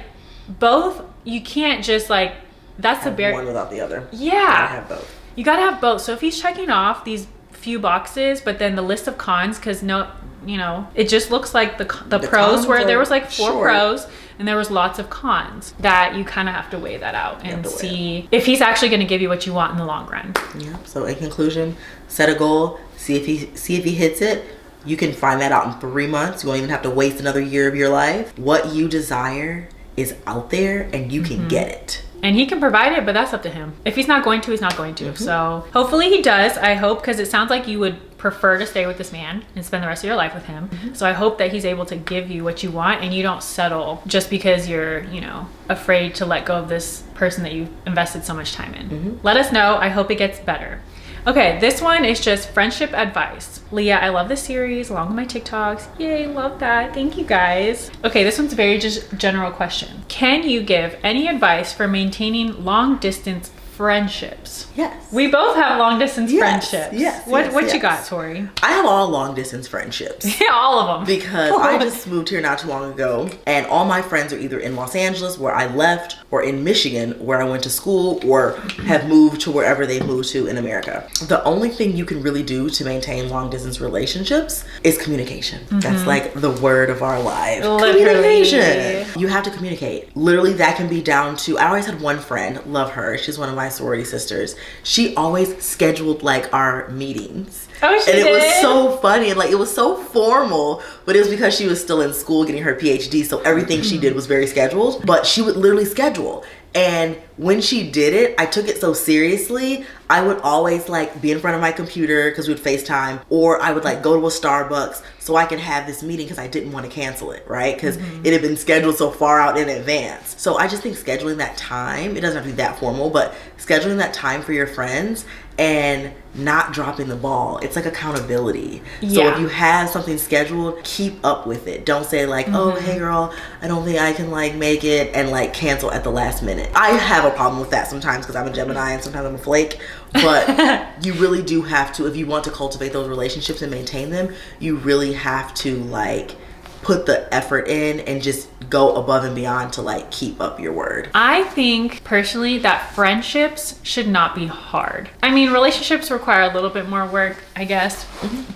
[SPEAKER 1] both, you can't just like, that's the bare
[SPEAKER 2] one without the other.
[SPEAKER 1] Yeah.
[SPEAKER 2] You gotta have both.
[SPEAKER 1] You gotta have both. So if he's checking off these few boxes, but then the list of cons, because no, you know, it just looks like the pros where there was like 4 pros and there was lots of cons, that you kind of have to weigh that out and see if he's actually going to give you what you want in the long run.
[SPEAKER 2] Yeah. So in conclusion, set a goal, see if he hits it. You can find that out in 3 months. You won't even have to waste another year of your life. What you desire is out there and you can get it.
[SPEAKER 1] And he can provide it, but that's up to him. If he's not going to, he's not going to. So hopefully he does. I hope, because it sounds like you would prefer to stay with this man and spend the rest of your life with him. So I hope that he's able to give you what you want and you don't settle just because you're, you know, afraid to let go of this person that you've invested so much time in. Let us know. I hope it gets better. Okay, this one is just friendship advice. Leah, I love this series along with my TikToks. Yay, love that. Thank you guys. Okay, this one's a very just general question. Can you give any advice for maintaining long distance friendships?
[SPEAKER 2] Yes.
[SPEAKER 1] We both have long distance friendships.
[SPEAKER 2] Yes.
[SPEAKER 1] What you got, Tori?
[SPEAKER 2] I have all long distance friendships.
[SPEAKER 1] Yeah, all of them.
[SPEAKER 2] Because I just moved here not too long ago, and all my friends are either in Los Angeles, where I left, or in Michigan, where I went to school, or have moved to wherever they moved to in America. The only thing you can really do to maintain long distance relationships is communication. That's like the word of our lives.
[SPEAKER 1] Literally.
[SPEAKER 2] Communication. You have to communicate. Literally, that can be down to, I always had one friend, love her. She's one of my sorority sisters. She always scheduled like our meetings.
[SPEAKER 1] Oh, she
[SPEAKER 2] did?
[SPEAKER 1] It
[SPEAKER 2] was so funny and like it was so formal, but it was because she was still in school getting her PhD, so everything she did was very scheduled. But she would literally schedule. And when she did it, I took it so seriously. I would always like be in front of my computer because we would FaceTime, or I would like go to a Starbucks so I could have this meeting because I didn't want to cancel it, right? Because it had been scheduled so far out in advance. So I just think scheduling that time, it doesn't have to be that formal, but scheduling that time for your friends and not dropping the ball. It's like accountability. So if you have something scheduled, keep up with it. Don't say like, oh, hey girl, I don't think I can like make it, and like cancel at the last minute. I have a problem with that sometimes because I'm a Gemini and sometimes I'm a flake. But you really do have to, if you want to cultivate those relationships and maintain them, you really have to like put the effort in and just go above and beyond to like keep up your word.
[SPEAKER 1] I think personally that friendships should not be hard. I mean, relationships require a little bit more work, I guess,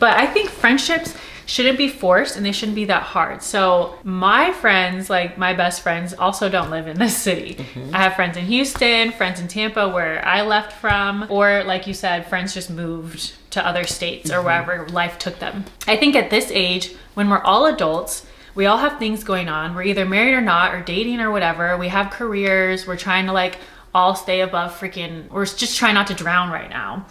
[SPEAKER 1] but I think friendships shouldn't be forced and they shouldn't be that hard. So my friends, like my best friends, also don't live in this city. I have friends in Houston, friends in Tampa where I left from, or like you said, friends just moved to other states or wherever life took them. I think at this age, when we're all adults, we all have things going on. We're either married or not, or dating or whatever. We have careers. We're trying to like all stay above we're just trying not to drown right now.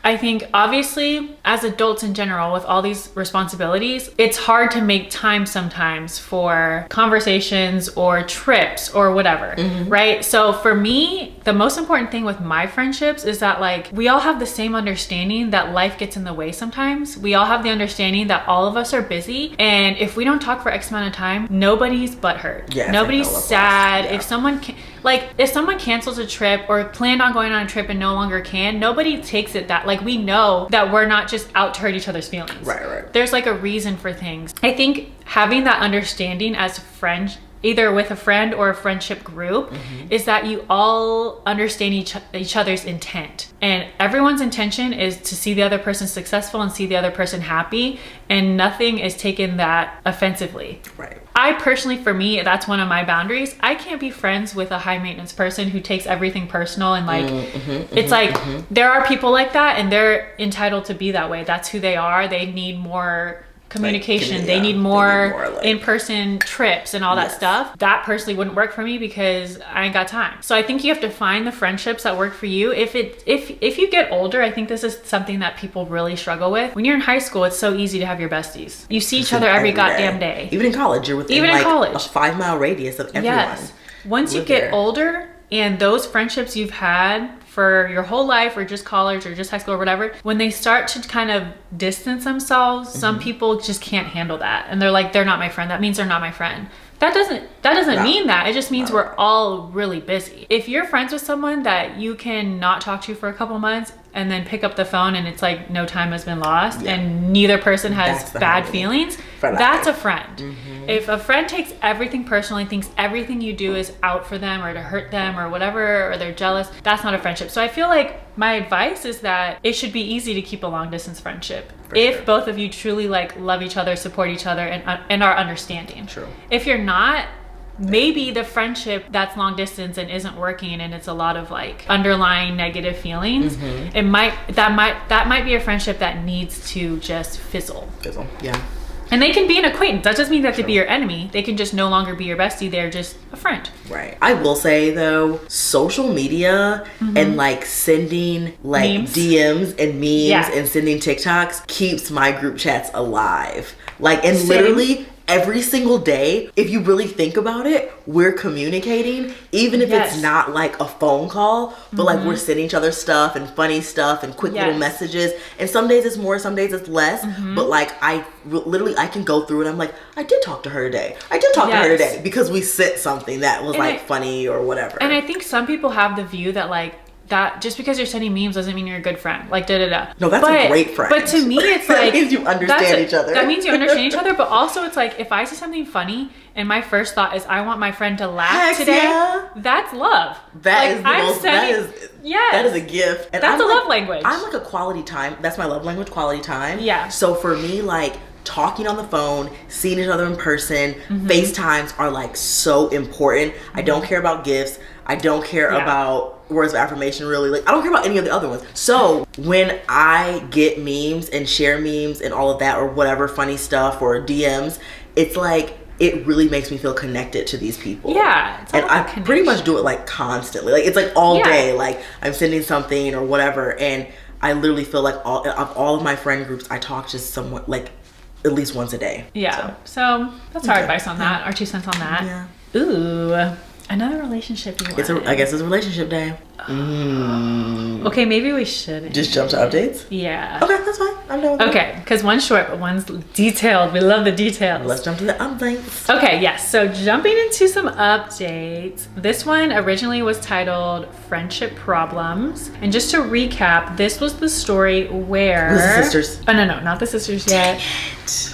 [SPEAKER 1] I think obviously as adults in general with all these responsibilities, it's hard to make time sometimes for conversations or trips or whatever, right? So for me, the most important thing with my friendships is that like we all have the same understanding that life gets in the way sometimes. We all have the understanding that all of us are busy, and if we don't talk for X amount of time, nobody's butthurt. Nobody's sad. If someone if someone cancels a trip or planned on going on a trip and no longer can, nobody takes it that like we know that we're not just out to hurt each other's feelings.
[SPEAKER 2] Right.
[SPEAKER 1] There's like a reason for things. I think having that understanding as either with a friend or a friendship group, is that you all understand each other's intent. And everyone's intention is to see the other person successful and see the other person happy, and nothing is taken that offensively.
[SPEAKER 2] Right.
[SPEAKER 1] I personally, for me, that's one of my boundaries. I can't be friends with a high maintenance person who takes everything personal and like, it's like, there are people like that and they're entitled to be that way. That's who they are. They need more communication. They need more like, in-person trips and all that stuff. That personally wouldn't work for me because I ain't got time. So I think you have to find the friendships that work for you. If you get older, I think this is something that people really struggle with. When you're in high school, it's so easy to have your besties. You see each other every goddamn day.
[SPEAKER 2] Even in college, you're within like a 5-mile radius of everyone.
[SPEAKER 1] Yes. Once you get older and those friendships you've had for your whole life or just college or just high school or whatever, when they start to kind of distance themselves, some people just can't handle that. And they're like, they're not my friend. That means they're not my friend. That doesn't mean that. It just means we're all really busy. If you're friends with someone that you can not talk to for a couple months and then pick up the phone and it's like no time has been lost and neither person has bad feelings, that's a friend. If a friend takes everything personally, thinks everything you do is out for them or to hurt them or whatever, or they're jealous, that's not a friendship. So I feel like my advice is that it should be easy to keep a long distance friendship if both of you truly like love each other, support each other, and are understanding.
[SPEAKER 2] True.
[SPEAKER 1] If you're not, maybe the friendship that's long distance and isn't working and it's a lot of like underlying negative feelings, that might be a friendship that needs to just fizzle.
[SPEAKER 2] Yeah.
[SPEAKER 1] And they can be an acquaintance. That doesn't mean they have to be your enemy. They can just no longer be your bestie. They're just a friend.
[SPEAKER 2] Right. I will say though, social media and like sending like memes. DMs and memes and sending TikToks keeps my group chats alive. Like, and literally every single day, if you really think about it, we're communicating, even if it's not like a phone call, but like we're sending each other stuff and funny stuff and quick little messages. And some days it's more, some days it's less. But like I can go through and I'm like, I did talk to her today. I did talk to her today because we sent something that was like funny or whatever.
[SPEAKER 1] And I think some people have the view that like, that just because you're sending memes doesn't mean you're a good friend. Like
[SPEAKER 2] No, that's a great friend.
[SPEAKER 1] But to me, it's
[SPEAKER 2] that
[SPEAKER 1] like
[SPEAKER 2] means you understand each other.
[SPEAKER 1] That means you understand each other. But also, it's like if I see something funny and my first thought is I want my friend to laugh today. That's love.
[SPEAKER 2] That is a gift. And
[SPEAKER 1] that's a love language.
[SPEAKER 2] I'm like a quality time. That's my love language, quality time.
[SPEAKER 1] Yeah.
[SPEAKER 2] So for me, like talking on the phone, seeing each other in person, FaceTimes are like so important. I don't care about gifts. I don't care about words of affirmation, really. Like I don't care about any of the other ones. So when I get memes and share memes and all of that or whatever funny stuff or DMs, it's like it really makes me feel connected to these people.
[SPEAKER 1] Yeah.
[SPEAKER 2] And I pretty much do it like constantly. Like it's like all day, like I'm sending something or whatever, and I literally feel like all of my friend groups, I talk to someone like at least once a day.
[SPEAKER 1] Yeah. So that's our advice on that. Our 2 cents on that.
[SPEAKER 2] Yeah.
[SPEAKER 1] Ooh. Another relationship you wanted.
[SPEAKER 2] I guess it's relationship day.
[SPEAKER 1] Okay, maybe we should
[SPEAKER 2] just jump to updates.
[SPEAKER 1] Yeah.
[SPEAKER 2] Okay, that's fine. I'm done with that.
[SPEAKER 1] Okay, because one's short, but one's detailed. We love the details.
[SPEAKER 2] Let's jump to the updates.
[SPEAKER 1] Okay, yes. So jumping into some updates. This one originally was titled Friendship Problems. And just to recap, this was the story where...
[SPEAKER 2] Was the sisters?
[SPEAKER 1] Oh, no, not the sisters yet.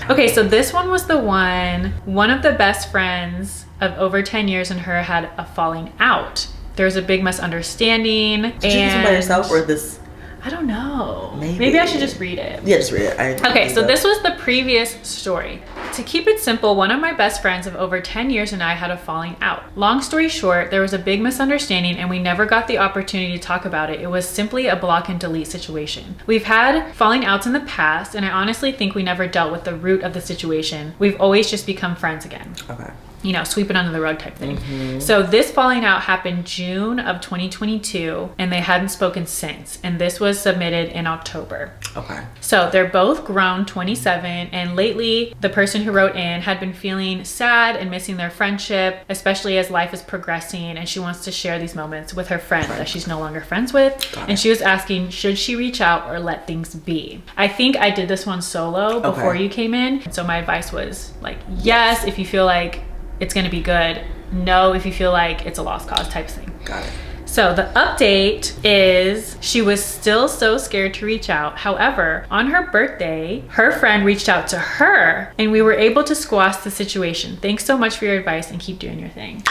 [SPEAKER 1] Okay, so this one was the one of the best friends of over 10 years and her had a falling out. There was a big misunderstanding.
[SPEAKER 2] Did you listen by yourself or this?
[SPEAKER 1] I don't know. Maybe I should just read it.
[SPEAKER 2] Yeah, just read it.
[SPEAKER 1] Okay, so this was the previous story. To keep it simple, one of my best friends of over 10 years and I had a falling out. Long story short, there was a big misunderstanding and we never got the opportunity to talk about it. It was simply a block and delete situation. We've had falling outs in the past and I honestly think we never dealt with the root of the situation. We've always just become friends again.
[SPEAKER 2] Okay.
[SPEAKER 1] You know, sweep it under the rug type thing. So this falling out happened June of 2022 and they hadn't spoken since. And this was submitted in October.
[SPEAKER 2] Okay.
[SPEAKER 1] So they're both grown, 27, and lately the person who wrote in had been feeling sad and missing their friendship, especially as life is progressing, and she wants to share these moments with her friend that she's no longer friends with. And she was asking, should she reach out or let things be? I think I did this one solo before you came in. So my advice was like, yes, if you feel like it's gonna be good. No, if you feel like it's a lost cause type thing.
[SPEAKER 2] Got it.
[SPEAKER 1] So the update is she was still so scared to reach out. However, on her birthday, her friend reached out to her and we were able to squash the situation. Thanks so much for your advice and keep doing your thing.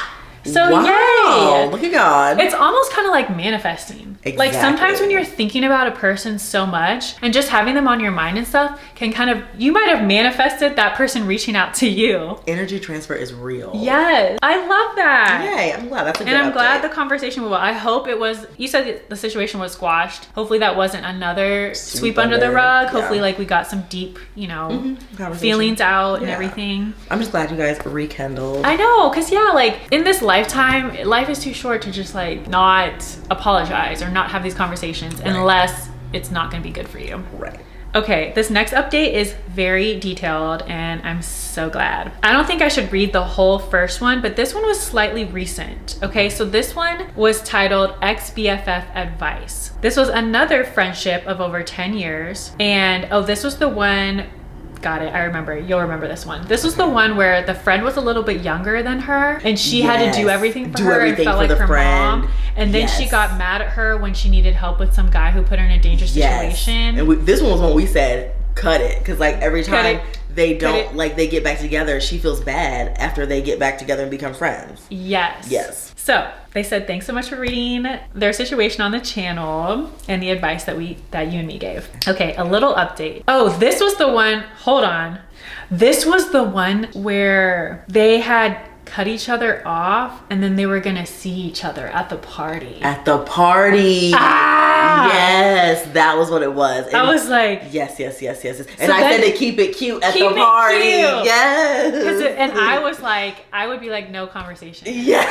[SPEAKER 1] So
[SPEAKER 2] wow,
[SPEAKER 1] yay!
[SPEAKER 2] Look at God.
[SPEAKER 1] It's almost kind of like manifesting.
[SPEAKER 2] Exactly.
[SPEAKER 1] Like sometimes when you're thinking about a person so much and just having them on your mind and stuff can kind of, you might have manifested that person reaching out to you.
[SPEAKER 2] Energy transfer is real.
[SPEAKER 1] Yes, I love that.
[SPEAKER 2] Yay, I'm glad. That's a good
[SPEAKER 1] And I'm
[SPEAKER 2] update.
[SPEAKER 1] glad the conversation went well. I hope it was, you said the situation was squashed. Hopefully that wasn't another sweep under the rug. Hopefully like we got some deep, you know, feelings out and everything.
[SPEAKER 2] I'm just glad you guys rekindled.
[SPEAKER 1] I know, cause yeah, like in this lifetime, life is too short to just like not apologize or not have these conversations unless it's not gonna be good for you.
[SPEAKER 2] Right.
[SPEAKER 1] Okay, this next update is very detailed and I'm so glad. I don't think I should read the whole first one, but this one was slightly recent. Okay, so this one was titled Ex-BFF Advice. This was another friendship of over 10 years. And oh, this was the one, got it, I remember, you'll remember this one. This was the one where the friend was a little bit younger than her and she had to do everything for her and felt like her mom. And then she got mad at her when she needed help with some guy who put her in a dangerous situation.
[SPEAKER 2] And this one was when we said, cut it. Because like every time they don't, like they get back together, she feels bad after they get back together and become friends.
[SPEAKER 1] Yes.
[SPEAKER 2] Yes.
[SPEAKER 1] So they said, thanks so much for reading their situation on the channel and the advice that you and me gave. Okay, a little update. Oh, this was the one, hold on. This was the one where they had cut each other off and then they were gonna see each other at the party.
[SPEAKER 2] At the party. Yes, that was what it was. And
[SPEAKER 1] I was like,
[SPEAKER 2] yes. And I said to keep it cute at the party.
[SPEAKER 1] Cute.
[SPEAKER 2] Yes.
[SPEAKER 1] And I was like, I would be like, no conversation.
[SPEAKER 2] Yeah.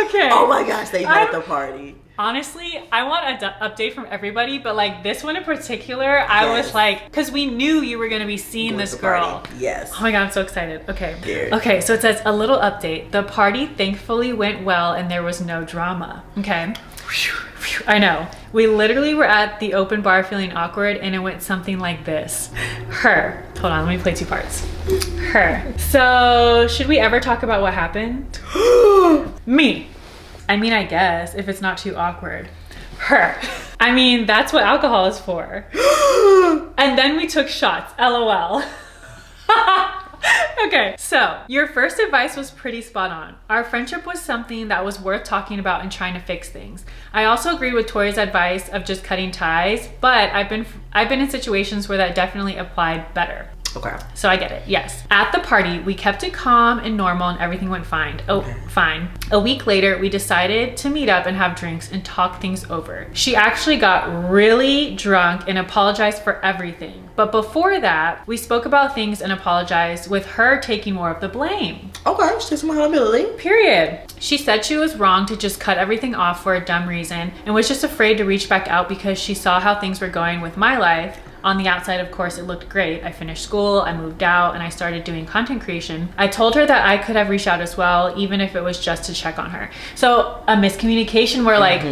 [SPEAKER 1] Okay.
[SPEAKER 2] Oh my gosh, they met at the party.
[SPEAKER 1] Honestly, I want an update from everybody, but like this one in particular, I was like, because we knew you were going to be seeing this girl.
[SPEAKER 2] Party. Yes.
[SPEAKER 1] Oh my God, I'm so excited. Okay.
[SPEAKER 2] Weird.
[SPEAKER 1] Okay, so it says a little update. The party thankfully went well and there was no drama. Okay. I know. We literally were at the open bar feeling awkward and it went something like this. Her. Hold on, let me play two parts. Her. So, should we ever talk about what happened? Me. I mean, I guess, if it's not too awkward. Her. I mean, that's what alcohol is for. And then we took shots. LOL. Okay, so your first advice was pretty spot on. Our friendship was something that was worth talking about and trying to fix things. I also agree with Tori's advice of just cutting ties, but I've been in situations where that definitely applied better.
[SPEAKER 2] Okay.
[SPEAKER 1] So I get it, yes. At the party, we kept it calm and normal and everything went fine. Fine. A week later, we decided to meet up and have drinks and talk things over. She actually got really drunk and apologized for everything. But before that, we spoke about things and apologized with her taking more of the blame.
[SPEAKER 2] Okay, she takes some accountability.
[SPEAKER 1] Period. She said she was wrong to just cut everything off for a dumb reason and was just afraid to reach back out because she saw how things were going with my life. On the outside, of course, it looked great. I finished school, I moved out, and I started doing content creation. I told her that I could have reached out as well, even if it was just to check on her. So a miscommunication where like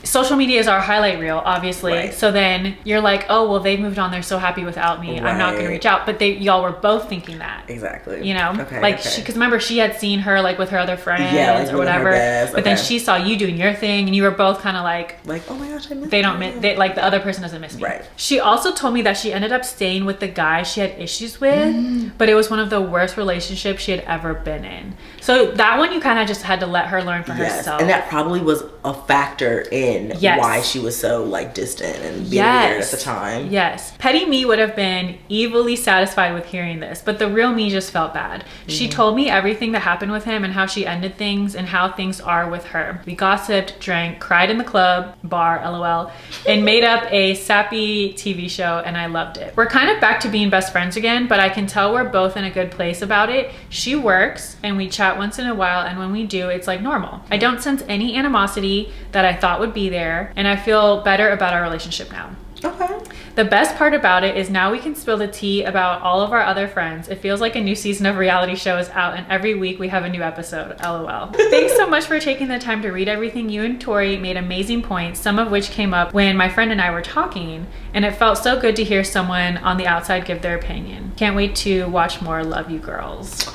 [SPEAKER 1] social media is our highlight reel, obviously. Right. So then you're like, oh, well, they've moved on. They're so happy without me. Right. I'm not going to reach out. But y'all were both thinking that.
[SPEAKER 2] Exactly.
[SPEAKER 1] You know?
[SPEAKER 2] Okay,
[SPEAKER 1] like, because remember, she had seen her like with her other friends or whatever. But then she saw you doing your thing and you were both kind of like,
[SPEAKER 2] oh my gosh, I missed
[SPEAKER 1] like the other person doesn't miss me.
[SPEAKER 2] Right.
[SPEAKER 1] She also told me that she ended up staying with the guy she had issues with, but it was one of the worst relationships she had ever been in. So that one you kind of just had to let her learn for herself.
[SPEAKER 2] And that probably was a factor in why she was so like distant and being weird at the time.
[SPEAKER 1] Yes. Petty me would have been evilly satisfied with hearing this, but the real me just felt bad. She told me everything that happened with him and how she ended things and how things are with her. We gossiped, drank, cried in the club, bar, LOL, and made up a sappy TV show, and I loved it. We're kind of back to being best friends again, but I can tell we're both in a good place about it. She works and we chat once in a while, and when we do, it's like normal. I don't sense any animosity that I thought would be there, and I feel better about our relationship now.
[SPEAKER 2] Okay.
[SPEAKER 1] The best part about it is now we can spill the tea about all of our other friends. It feels like a new season of reality show is out and every week we have a new episode. LOL. Thanks so much for taking the time to read everything. You and Tori made amazing points, some of which came up when my friend and I were talking, and it felt so good to hear someone on the outside give their opinion. Can't wait to watch more. Love you girls.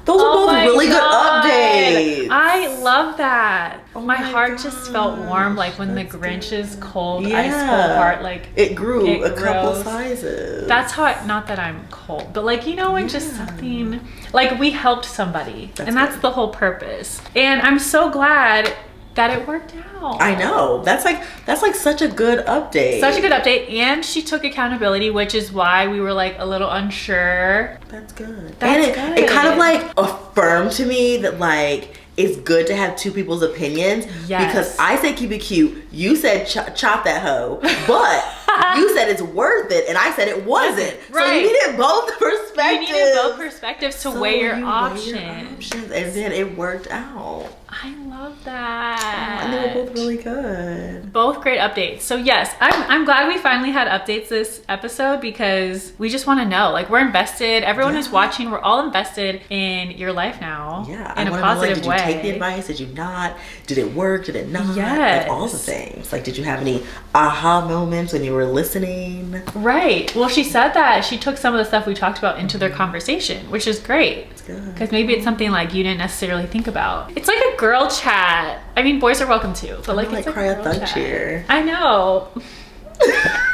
[SPEAKER 2] Those are both really good updates.
[SPEAKER 1] I love that.
[SPEAKER 2] Oh
[SPEAKER 1] my
[SPEAKER 2] my
[SPEAKER 1] heart just felt warm, like when the Grinch's cold,
[SPEAKER 2] Yeah.
[SPEAKER 1] ice cold heart, like
[SPEAKER 2] it grew a couple
[SPEAKER 1] grows.
[SPEAKER 2] sizes.
[SPEAKER 1] That's how not that I'm cold, but like, you know, when just something, like we helped somebody.
[SPEAKER 2] That's
[SPEAKER 1] and that's
[SPEAKER 2] good.
[SPEAKER 1] the whole purpose. And I'm so glad that it worked out.
[SPEAKER 2] I know. That's like such a good update.
[SPEAKER 1] Such a good update. And she took accountability, which is why we were like a little unsure.
[SPEAKER 2] That's good.
[SPEAKER 1] That's
[SPEAKER 2] and
[SPEAKER 1] good.
[SPEAKER 2] It kind of like affirmed to me that like it's good to have two people's opinions.
[SPEAKER 1] Yes.
[SPEAKER 2] Because I say keep it cute. You said chop that hoe. But you said it's worth it. And I said it wasn't.
[SPEAKER 1] Right.
[SPEAKER 2] So you needed both perspectives.
[SPEAKER 1] You needed both perspectives to weigh your
[SPEAKER 2] you
[SPEAKER 1] options.
[SPEAKER 2] weigh your options. And then it worked out.
[SPEAKER 1] I love that.
[SPEAKER 2] And they were both really good.
[SPEAKER 1] Both great updates. So yes, I'm glad we finally had updates this episode because we just want to know. Like we're invested. Everyone who's watching, we're all invested in your life now.
[SPEAKER 2] Yeah.
[SPEAKER 1] In a
[SPEAKER 2] I
[SPEAKER 1] positive
[SPEAKER 2] know, like,
[SPEAKER 1] way.
[SPEAKER 2] did you take the advice? Did you not? Did it work? Did it not?
[SPEAKER 1] Yes.
[SPEAKER 2] Like all the things. Like did you have any aha moments when you were listening?
[SPEAKER 1] Right. Well, she said that she took some of the stuff we talked about into their conversation, which is great.
[SPEAKER 2] It's good.
[SPEAKER 1] Because maybe it's something like you didn't necessarily think about. It's like a girl chat. I mean, boys are welcome too, but like it's
[SPEAKER 2] cry
[SPEAKER 1] a
[SPEAKER 2] a
[SPEAKER 1] girl
[SPEAKER 2] thug
[SPEAKER 1] chat.
[SPEAKER 2] cheer.
[SPEAKER 1] I know.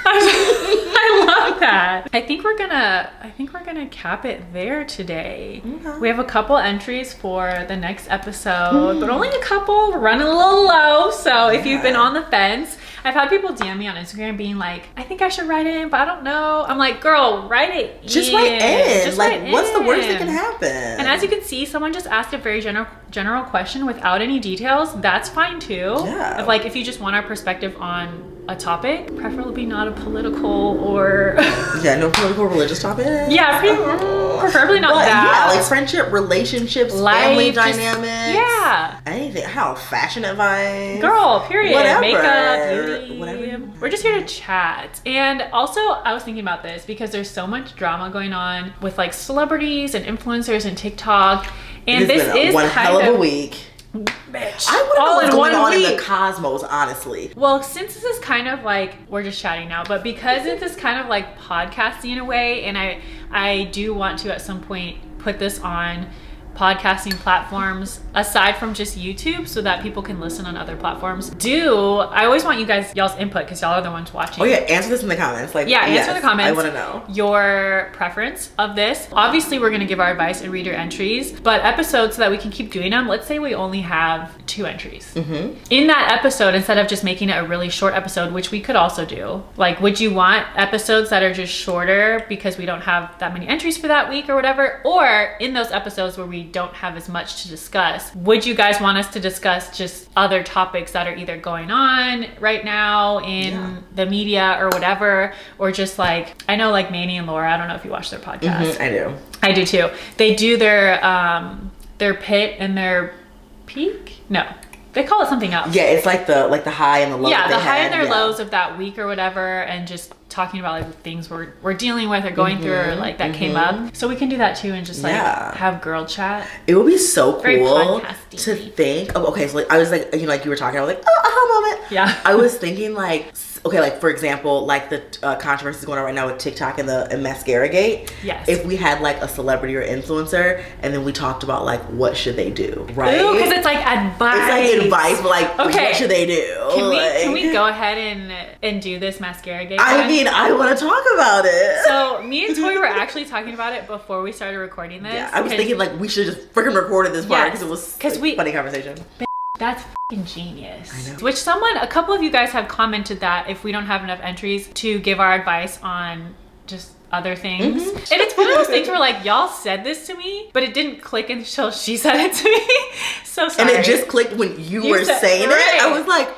[SPEAKER 1] I love that. I think we're gonna cap it there today.
[SPEAKER 2] Okay.
[SPEAKER 1] We have a couple entries for the next episode, but only a couple. We're running a little low, so if you've been on the fence, I've had people DM me on Instagram being like, I think I should write in, but I don't know. I'm like, girl, write it in.
[SPEAKER 2] Just write in.
[SPEAKER 1] Just
[SPEAKER 2] like
[SPEAKER 1] write
[SPEAKER 2] what's the worst that
[SPEAKER 1] in.
[SPEAKER 2] can happen?
[SPEAKER 1] And as you can see, someone just asked a very general question without any details. That's fine too.
[SPEAKER 2] Yeah.
[SPEAKER 1] If you just want our perspective on a topic, preferably not a political or
[SPEAKER 2] yeah, no political religious topic.
[SPEAKER 1] yeah, preferably not
[SPEAKER 2] but
[SPEAKER 1] that.
[SPEAKER 2] yeah, like friendship, relationships,
[SPEAKER 1] Life,
[SPEAKER 2] family
[SPEAKER 1] just-
[SPEAKER 2] dynamics.
[SPEAKER 1] yeah.
[SPEAKER 2] Anything. How fashion advice.
[SPEAKER 1] Girl, period.
[SPEAKER 2] Whatever.
[SPEAKER 1] Makeup, beauty.
[SPEAKER 2] Whatever.
[SPEAKER 1] We're just here to chat. And also, I was thinking about this because there's so much drama going on with like celebrities and influencers and TikTok. And
[SPEAKER 2] It's
[SPEAKER 1] this
[SPEAKER 2] been
[SPEAKER 1] is
[SPEAKER 2] one
[SPEAKER 1] kind
[SPEAKER 2] hell of a week.
[SPEAKER 1] Bitch.
[SPEAKER 2] I want to know
[SPEAKER 1] All
[SPEAKER 2] what's
[SPEAKER 1] in
[SPEAKER 2] going
[SPEAKER 1] one
[SPEAKER 2] on in
[SPEAKER 1] week.
[SPEAKER 2] the cosmos, honestly.
[SPEAKER 1] Well, since this is kind of like, we're just chatting now, but because it is kind of like podcasting in a way, and I do want to at some point put this on podcasting platforms aside from just YouTube so that people can listen on other platforms. I always want y'all's input because y'all are the ones watching.
[SPEAKER 2] Oh yeah, answer this in the comments. Like
[SPEAKER 1] Yeah, answer
[SPEAKER 2] yes,
[SPEAKER 1] the comments.
[SPEAKER 2] I want to know
[SPEAKER 1] your preference of this. Obviously, we're going to give our advice and read your entries, but episodes so that we can keep doing them. Let's say we only have 2 entries.
[SPEAKER 2] Mm-hmm.
[SPEAKER 1] In that episode, instead of just making it a really short episode, which we could also do, like, would you want episodes that are just shorter because we don't have that many entries for that week or whatever? Or in those episodes where we don't have as much to discuss, would you guys want us to discuss just other topics that are either going on right now in the media or whatever, or just like, I know like Manny and Laura, I don't know if you watch their podcast.
[SPEAKER 2] I do.
[SPEAKER 1] I do too. They do their pit and their peak? No. They call it something else.
[SPEAKER 2] Yeah, it's like the high and the low.
[SPEAKER 1] Yeah,
[SPEAKER 2] that
[SPEAKER 1] the
[SPEAKER 2] they
[SPEAKER 1] high
[SPEAKER 2] had.
[SPEAKER 1] and their
[SPEAKER 2] Yeah.
[SPEAKER 1] lows of that week or whatever, and just talking about like things we're dealing with or going through or like that came up. So we can do that too and just like have girl chat.
[SPEAKER 2] It would be so
[SPEAKER 1] Very
[SPEAKER 2] cool
[SPEAKER 1] podcasty.
[SPEAKER 2] to think of. Okay, so like I was like, you know, like you were talking, I was like, oh, aha moment.
[SPEAKER 1] Yeah.
[SPEAKER 2] I was thinking like, okay, like for example, like the controversy going on right now with TikTok and Mascara Gate.
[SPEAKER 1] Yes.
[SPEAKER 2] If we had like a celebrity or influencer, and then we talked about like what should they do, right?
[SPEAKER 1] Ooh, because it's like advice.
[SPEAKER 2] It's like advice, but like
[SPEAKER 1] Okay.
[SPEAKER 2] what should they do?
[SPEAKER 1] Can we go ahead and do this Mascara Gate?
[SPEAKER 2] I
[SPEAKER 1] one?
[SPEAKER 2] mean, I want to talk about it.
[SPEAKER 1] So me and Toy were actually talking about it before we started recording this.
[SPEAKER 2] Yeah, I was
[SPEAKER 1] 'cause
[SPEAKER 2] thinking like we should just freaking recorded this part because it was like, funny conversation.
[SPEAKER 1] That's fucking genius.
[SPEAKER 2] I know.
[SPEAKER 1] Which a couple of you guys have commented that if we don't have enough entries to give our advice on just other things. And it's one of those things where like, y'all said this to me, but it didn't click until she said it to me. So sorry.
[SPEAKER 2] And it just clicked when you were saying
[SPEAKER 1] right.
[SPEAKER 2] it. I was like,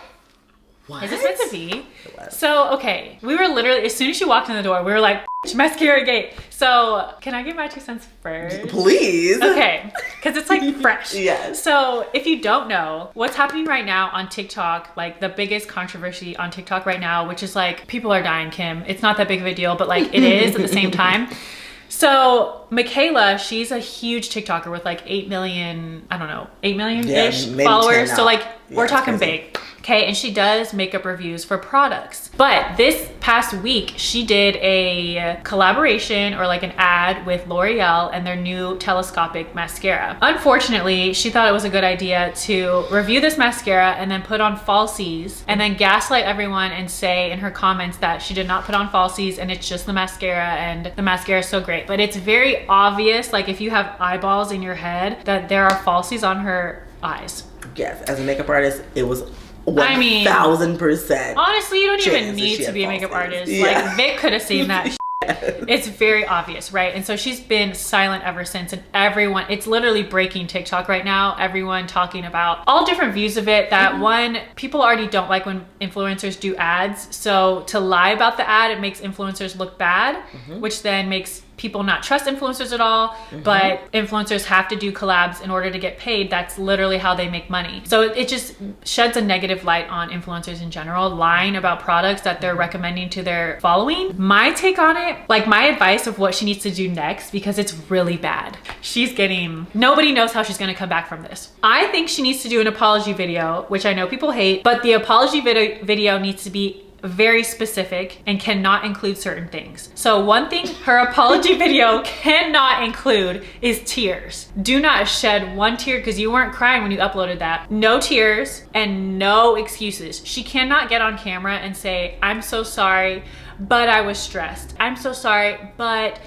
[SPEAKER 2] what?
[SPEAKER 1] Is this meant to be? So, okay. We were literally, as soon as she walked in the door, we were like, Mascara Gate. So, can I give my 2 cents first?
[SPEAKER 2] Please.
[SPEAKER 1] Okay. Because it's like fresh.
[SPEAKER 2] Yes.
[SPEAKER 1] So, if you don't know, what's happening right now on TikTok, like the biggest controversy on TikTok right now, which is like, people are dying, Kim. It's not that big of a deal, but like it is at the same time. So Mikayla, she's a huge TikToker with like 8 million, I don't know, 8 million-ish
[SPEAKER 2] maybe
[SPEAKER 1] followers.
[SPEAKER 2] 10
[SPEAKER 1] So
[SPEAKER 2] now.
[SPEAKER 1] like,
[SPEAKER 2] Yeah,
[SPEAKER 1] we're
[SPEAKER 2] it's
[SPEAKER 1] talking
[SPEAKER 2] crazy.
[SPEAKER 1] big. Okay, and she does makeup reviews for products. But this past week, she did a collaboration or like an ad with L'Oreal and their new telescopic mascara. Unfortunately, she thought it was a good idea to review this mascara and then put on falsies and then gaslight everyone and say in her comments that she did not put on falsies and it's just the mascara and the mascara is so great. But it's very obvious, like if you have eyeballs in your head, that there are falsies on her eyes.
[SPEAKER 2] Yes, as a makeup artist, it was 1,000%.
[SPEAKER 1] Honestly, you don't even need to be a makeup artist. Yeah. Like Vic could have seen that. It's very obvious, right? And so she's been silent ever since, and everyone, it's literally breaking TikTok right now. Everyone talking about all different views of it. That one, people already don't like when influencers do ads. So to lie about the ad, it makes influencers look bad, which then makes people not trust influencers at all. But influencers have to do collabs in order to get paid. That's literally how they make money. So it just sheds a negative light on influencers in general, lying about products that they're recommending to their following. My take on it, like my advice of what she needs to do next, because it's really bad. Nobody knows how she's gonna come back from this. I think she needs to do an apology video, which I know people hate, but the apology video needs to be very specific and cannot include certain things. So one thing her apology video cannot include is tears. Do not shed one tear, because you weren't crying when you uploaded that. No tears and no excuses. She cannot get on camera and say, I'm so sorry, but I was stressed. I'm so sorry, but.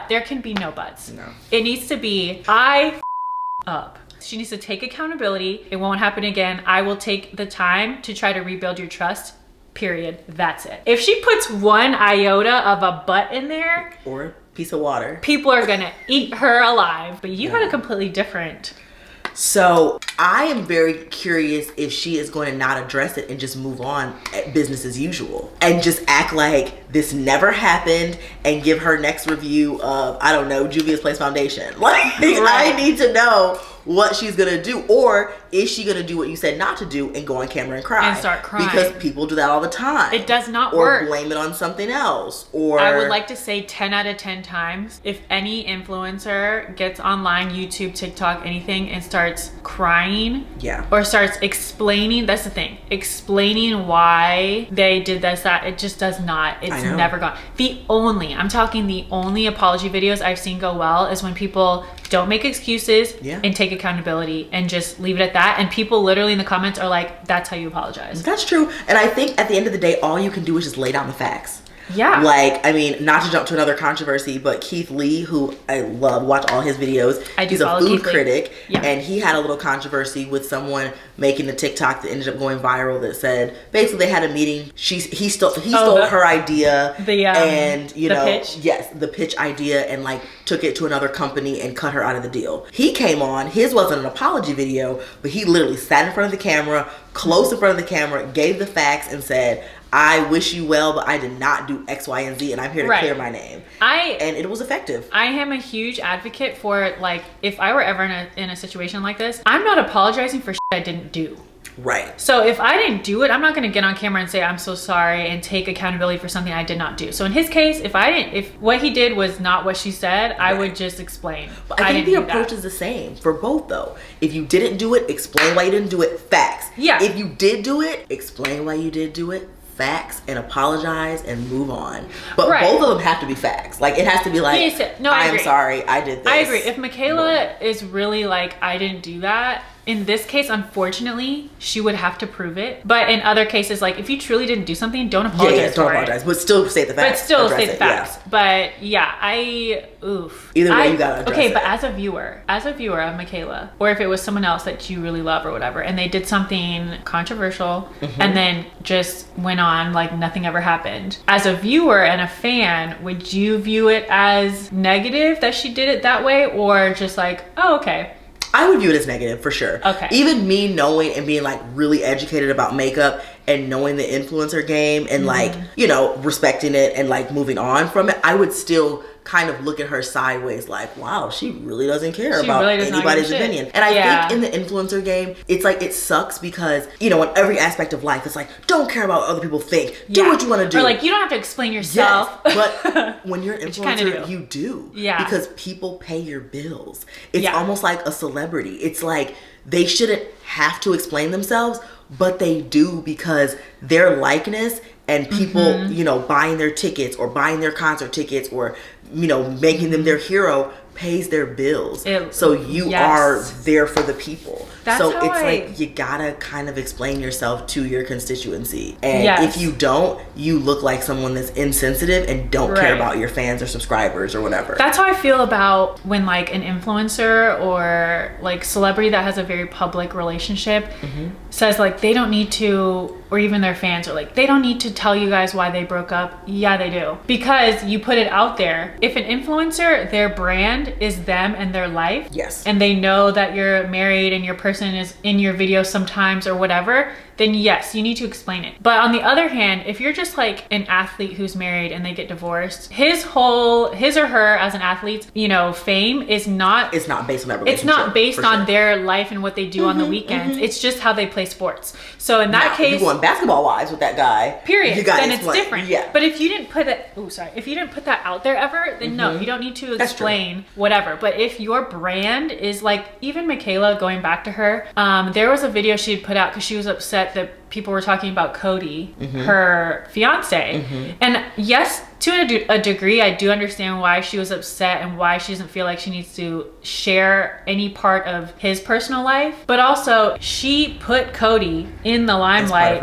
[SPEAKER 1] There can be no buts. No. It needs to be, I up. She needs to take accountability. It won't happen again. I will take the time to try to rebuild your trust. Period. That's it. If she puts one iota of a butt in there,
[SPEAKER 2] or a piece of water, people
[SPEAKER 1] are gonna eat her alive. But you had a completely different.
[SPEAKER 2] So I am very curious if she is going to not address it and just move on at business as usual and just act like this never happened and give her next review of, I don't know, Juvia's Place Foundation. Like, I need to know what she's gonna do. Or is she gonna do what you said not to do and go on camera and cry?
[SPEAKER 1] And start crying.
[SPEAKER 2] Because people do that all the time.
[SPEAKER 1] It does not work.
[SPEAKER 2] Or blame it on something else. Or
[SPEAKER 1] I would like to say 10 out of 10 times, if any influencer gets online, YouTube, TikTok, anything, and starts crying, or starts explaining, that's the thing, explaining why they did this, that, it just does not, it's never gone. I'm talking the only apology videos I've seen go well is when people don't make excuses and take accountability and just leave it at that. And people literally in the comments are like, that's how you apologize.
[SPEAKER 2] That's true. And I think at the end of the day, all you can do is just lay down the facts.
[SPEAKER 1] Yeah.
[SPEAKER 2] Like, I mean, not to jump to another controversy, but Keith Lee, who I love, watch all his videos. He's a food critic. Yeah. And he had a little controversy with someone making a TikTok that ended up going viral that said, basically they had a meeting. He stole her idea. And, you know,
[SPEAKER 1] pitch?
[SPEAKER 2] Yes, the pitch idea, and like took it to another company and cut her out of the deal. He came on, his wasn't an apology video, but he literally sat in front of the camera, close in front of the camera, gave the facts and said, I wish you well, but I did not do X, Y, and Z, and I'm here to clear my name. And it was effective.
[SPEAKER 1] I am a huge advocate for, like, if I were ever in a situation like this, I'm not apologizing for shit I didn't do.
[SPEAKER 2] Right.
[SPEAKER 1] So if I didn't do it, I'm not going to get on camera and say I'm so sorry and take accountability for something I did not do. So in his case, if what he did was not what she said, I would just explain.
[SPEAKER 2] But I think the approach is the same for both though. If you didn't do it, explain why you didn't do it. Facts.
[SPEAKER 1] Yeah.
[SPEAKER 2] If you did do it, explain why you did do it. Facts, and apologize and move on. But both of them have to be facts. Like, it has to be like, I am sorry, I did this.
[SPEAKER 1] I agree. If Mikayla is really like, I didn't do that, in this case, unfortunately, she would have to prove it. But in other cases, like, if you truly didn't do something, don't apologize
[SPEAKER 2] don't apologize. But still say the facts.
[SPEAKER 1] But still say the facts. Yeah. But yeah,
[SPEAKER 2] Either way, you gotta address it.
[SPEAKER 1] But as a viewer of Mikayla, or if it was someone else that you really love or whatever, and they did something controversial and then just went on like nothing ever happened. As a viewer and a fan, would you view it as negative that she did it that way, or just like, oh, okay?
[SPEAKER 2] I would view it as negative for sure.
[SPEAKER 1] Okay.
[SPEAKER 2] Even me knowing and being like really educated about makeup and knowing the influencer game and like, you know, respecting it and like moving on from it, I would still kind of look at her sideways like, wow, she really doesn't care about anybody's opinion. And I think in the influencer game, it's like, it sucks because, you know, in every aspect of life, it's like, don't care about what other people think. Do what you want to do.
[SPEAKER 1] Or like, you don't have to explain yourself.
[SPEAKER 2] Yes, but when you're an influencer, you do.
[SPEAKER 1] Yeah.
[SPEAKER 2] Because people pay your bills. It's almost like a celebrity. It's like, they shouldn't have to explain themselves, but they do because their likeness and people, you know, buying their tickets or buying their concert tickets or, you know, making them their hero pays their bills. So you are there for the people. So it's like you gotta kind of explain yourself to your constituency. And if you don't, you look like someone that's insensitive and don't care about your fans or subscribers or whatever.
[SPEAKER 1] That's how I feel about when like an influencer or like celebrity that has a very public relationship says like they don't need to, or even their fans are like, they don't need to tell you guys why they broke up. Yeah, they do. Because you put it out there. If an influencer, their brand is them and their life.
[SPEAKER 2] Yes.
[SPEAKER 1] And they know that you're married and your person is in your video sometimes or whatever, then yes, you need to explain it. But on the other hand, if you're just like an athlete who's married and they get divorced, his or her as an athlete, you know, fame is not...
[SPEAKER 2] It's not based on that relationship.
[SPEAKER 1] It's not based on their life and what they do on the weekends. It's just how they play sports. So in that case...
[SPEAKER 2] If you want basketball-wise with that guy...
[SPEAKER 1] Period.
[SPEAKER 2] You gotta
[SPEAKER 1] then
[SPEAKER 2] explain.
[SPEAKER 1] It's different.
[SPEAKER 2] Yeah.
[SPEAKER 1] But if you didn't put that... Oh, sorry. If you didn't put that out there ever, then no, you don't need to explain whatever. But if your brand is like... Even Mikayla, going back to her, there was a video she had put out because she was upset that people were talking about Cody, her fiance. And yes, to a degree, I do understand why she was upset and why she doesn't feel like she needs to share any part of his personal life. But also, she put Cody in the limelight.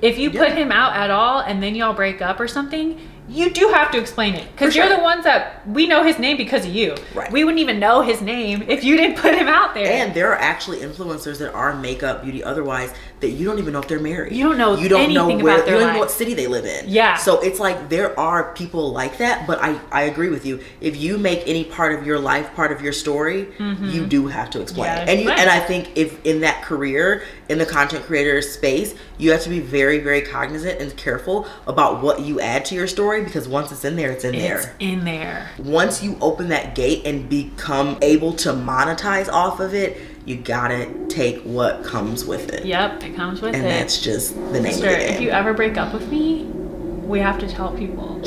[SPEAKER 1] If you put him out at all and then y'all break up or something, you do have to explain it, because you're the ones that we know his name because of you. We wouldn't even know his name if you didn't put him out there.
[SPEAKER 2] And there are actually influencers that are makeup, beauty, otherwise, that you don't even know if they're married.
[SPEAKER 1] You don't know anything
[SPEAKER 2] where,
[SPEAKER 1] about their
[SPEAKER 2] you don't
[SPEAKER 1] life.
[SPEAKER 2] know what city they live in.
[SPEAKER 1] Yeah.
[SPEAKER 2] So it's like there are people like that, but I agree with you. If you make any part of your life part of your story, you do have to explain. And I think if in that career, in the content creator space, you have to be very, very cognizant and careful about what you add to your story, because once it's in there, it's in there.
[SPEAKER 1] It's in there.
[SPEAKER 2] Once you open that gate and become able to monetize off of it, you gotta take what comes with it.
[SPEAKER 1] Yep, it comes with it.
[SPEAKER 2] And that's just the name of the game.
[SPEAKER 1] If you ever break up with me, we have to tell people.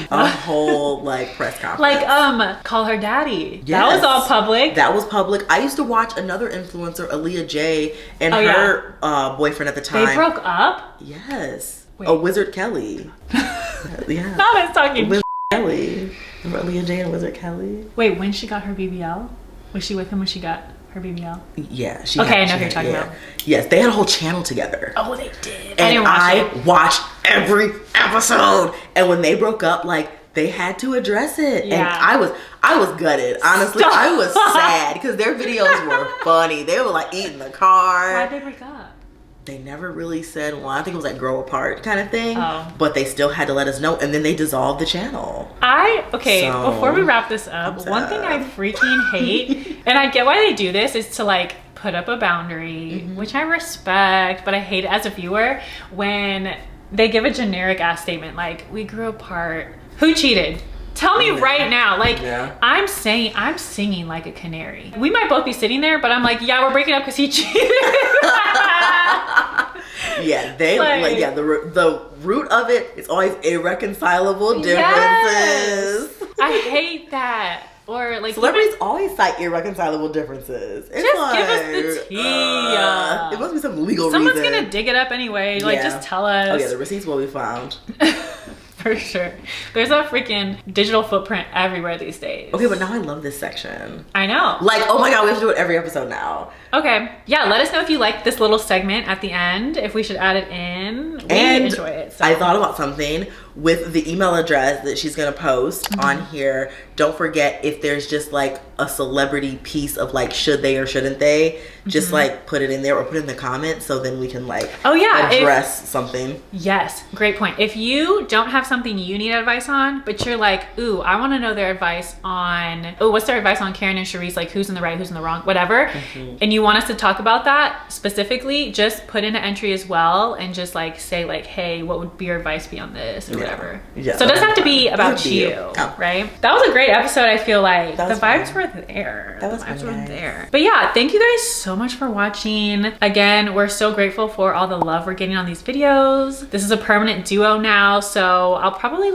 [SPEAKER 2] A whole like press conference.
[SPEAKER 1] Like call her daddy. Yes. That was all public.
[SPEAKER 2] That was public. I used to watch another influencer, Aaliyah J, and her boyfriend at the time.
[SPEAKER 1] They broke up?
[SPEAKER 2] Yes.
[SPEAKER 1] Wait.
[SPEAKER 2] Oh, Wizard Kelly. Yeah.
[SPEAKER 1] Now that's talking.
[SPEAKER 2] Wizard Kelly. Remember Aaliyah J and Wizard Kelly?
[SPEAKER 1] Wait, when she got her BBL? Was she with him when she got her BBL?
[SPEAKER 2] Yeah.
[SPEAKER 1] I know who you're talking about.
[SPEAKER 2] Yes, they had a whole channel together.
[SPEAKER 1] Oh, they did.
[SPEAKER 2] And I watched every episode. And when they broke up, like, they had to address it.
[SPEAKER 1] Yeah.
[SPEAKER 2] And I was gutted. Honestly, I was sad because their videos were funny. They were like eating the car.
[SPEAKER 1] Why'd they break up?
[SPEAKER 2] They never really said, well, I think it was like grow apart kind of thing.
[SPEAKER 1] Oh.
[SPEAKER 2] But they still had to let us know. And then they dissolved the channel.
[SPEAKER 1] Before we wrap this up, one thing I freaking hate, and I get why they do this, is to like put up a boundary, which I respect, but I hate it as a viewer when they give a generic ass statement like, we grew apart. Who cheated? Tell me right now. Like, I'm singing like a canary. We might both be sitting there, but I'm like, yeah, we're breaking up because he cheated.
[SPEAKER 2] Yeah, the root of it is always irreconcilable differences.
[SPEAKER 1] Yes. I hate that. Or like
[SPEAKER 2] celebrities always cite irreconcilable differences. It's
[SPEAKER 1] just
[SPEAKER 2] like,
[SPEAKER 1] give us the tea.
[SPEAKER 2] It must be some legal
[SPEAKER 1] Someone's
[SPEAKER 2] reason.
[SPEAKER 1] Gonna dig it up anyway. Like, just tell us.
[SPEAKER 2] Oh yeah, the receipts will be found.
[SPEAKER 1] For sure. There's a freaking digital footprint everywhere these days.
[SPEAKER 2] Okay, but now I love this section.
[SPEAKER 1] I know.
[SPEAKER 2] Like, oh my god, we have to do it every episode now.
[SPEAKER 1] Okay. Yeah, let us know if you like this little segment at the end, if we should add it in. We enjoy it. So.
[SPEAKER 2] I thought about something with the email address that she's gonna post on here. Don't forget, if there's just like a celebrity piece of like should they or shouldn't they, just like put it in there or put it in the comments, so then we can like address something.
[SPEAKER 1] Yes, great point. If you don't have something you need advice on, but you're like, ooh, I want to know their advice on, what's their advice on Karen and Charisse, like who's in the right, who's in the wrong, whatever, and you want us to talk about that specifically, just put in an entry as well and just like say like, hey, what would be your advice be on this or whatever. Yeah, so it doesn't have to be about you, right? That was a great episode. I feel like the vibes were there. The vibes were there. But yeah, thank you guys so much for watching. Again, we're so grateful for all the love we're getting on these videos. This is a permanent duo now, so I'll probably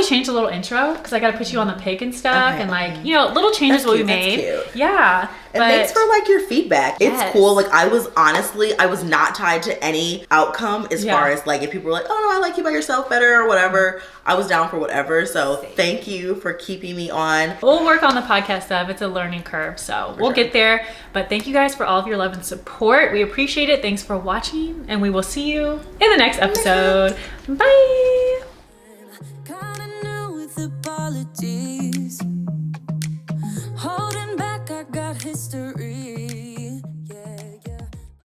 [SPEAKER 1] change the little intro because I gotta put you on the pic and stuff, and like, you know, little changes will be made.
[SPEAKER 2] That's cute.
[SPEAKER 1] Yeah.
[SPEAKER 2] And thanks for like your feedback. It's
[SPEAKER 1] Yes.
[SPEAKER 2] cool. Like I was not tied to any outcome as far as like if people were like, oh no, I like you by yourself better or whatever. I was down for whatever. So thank you for keeping me on.
[SPEAKER 1] We'll work on the podcast stuff. It's a learning curve, so we'll get there. But thank you guys for all of your love and support. We appreciate it. Thanks for watching, and we will see you in the next episode. Bye.
[SPEAKER 3] Kinda new with apologies.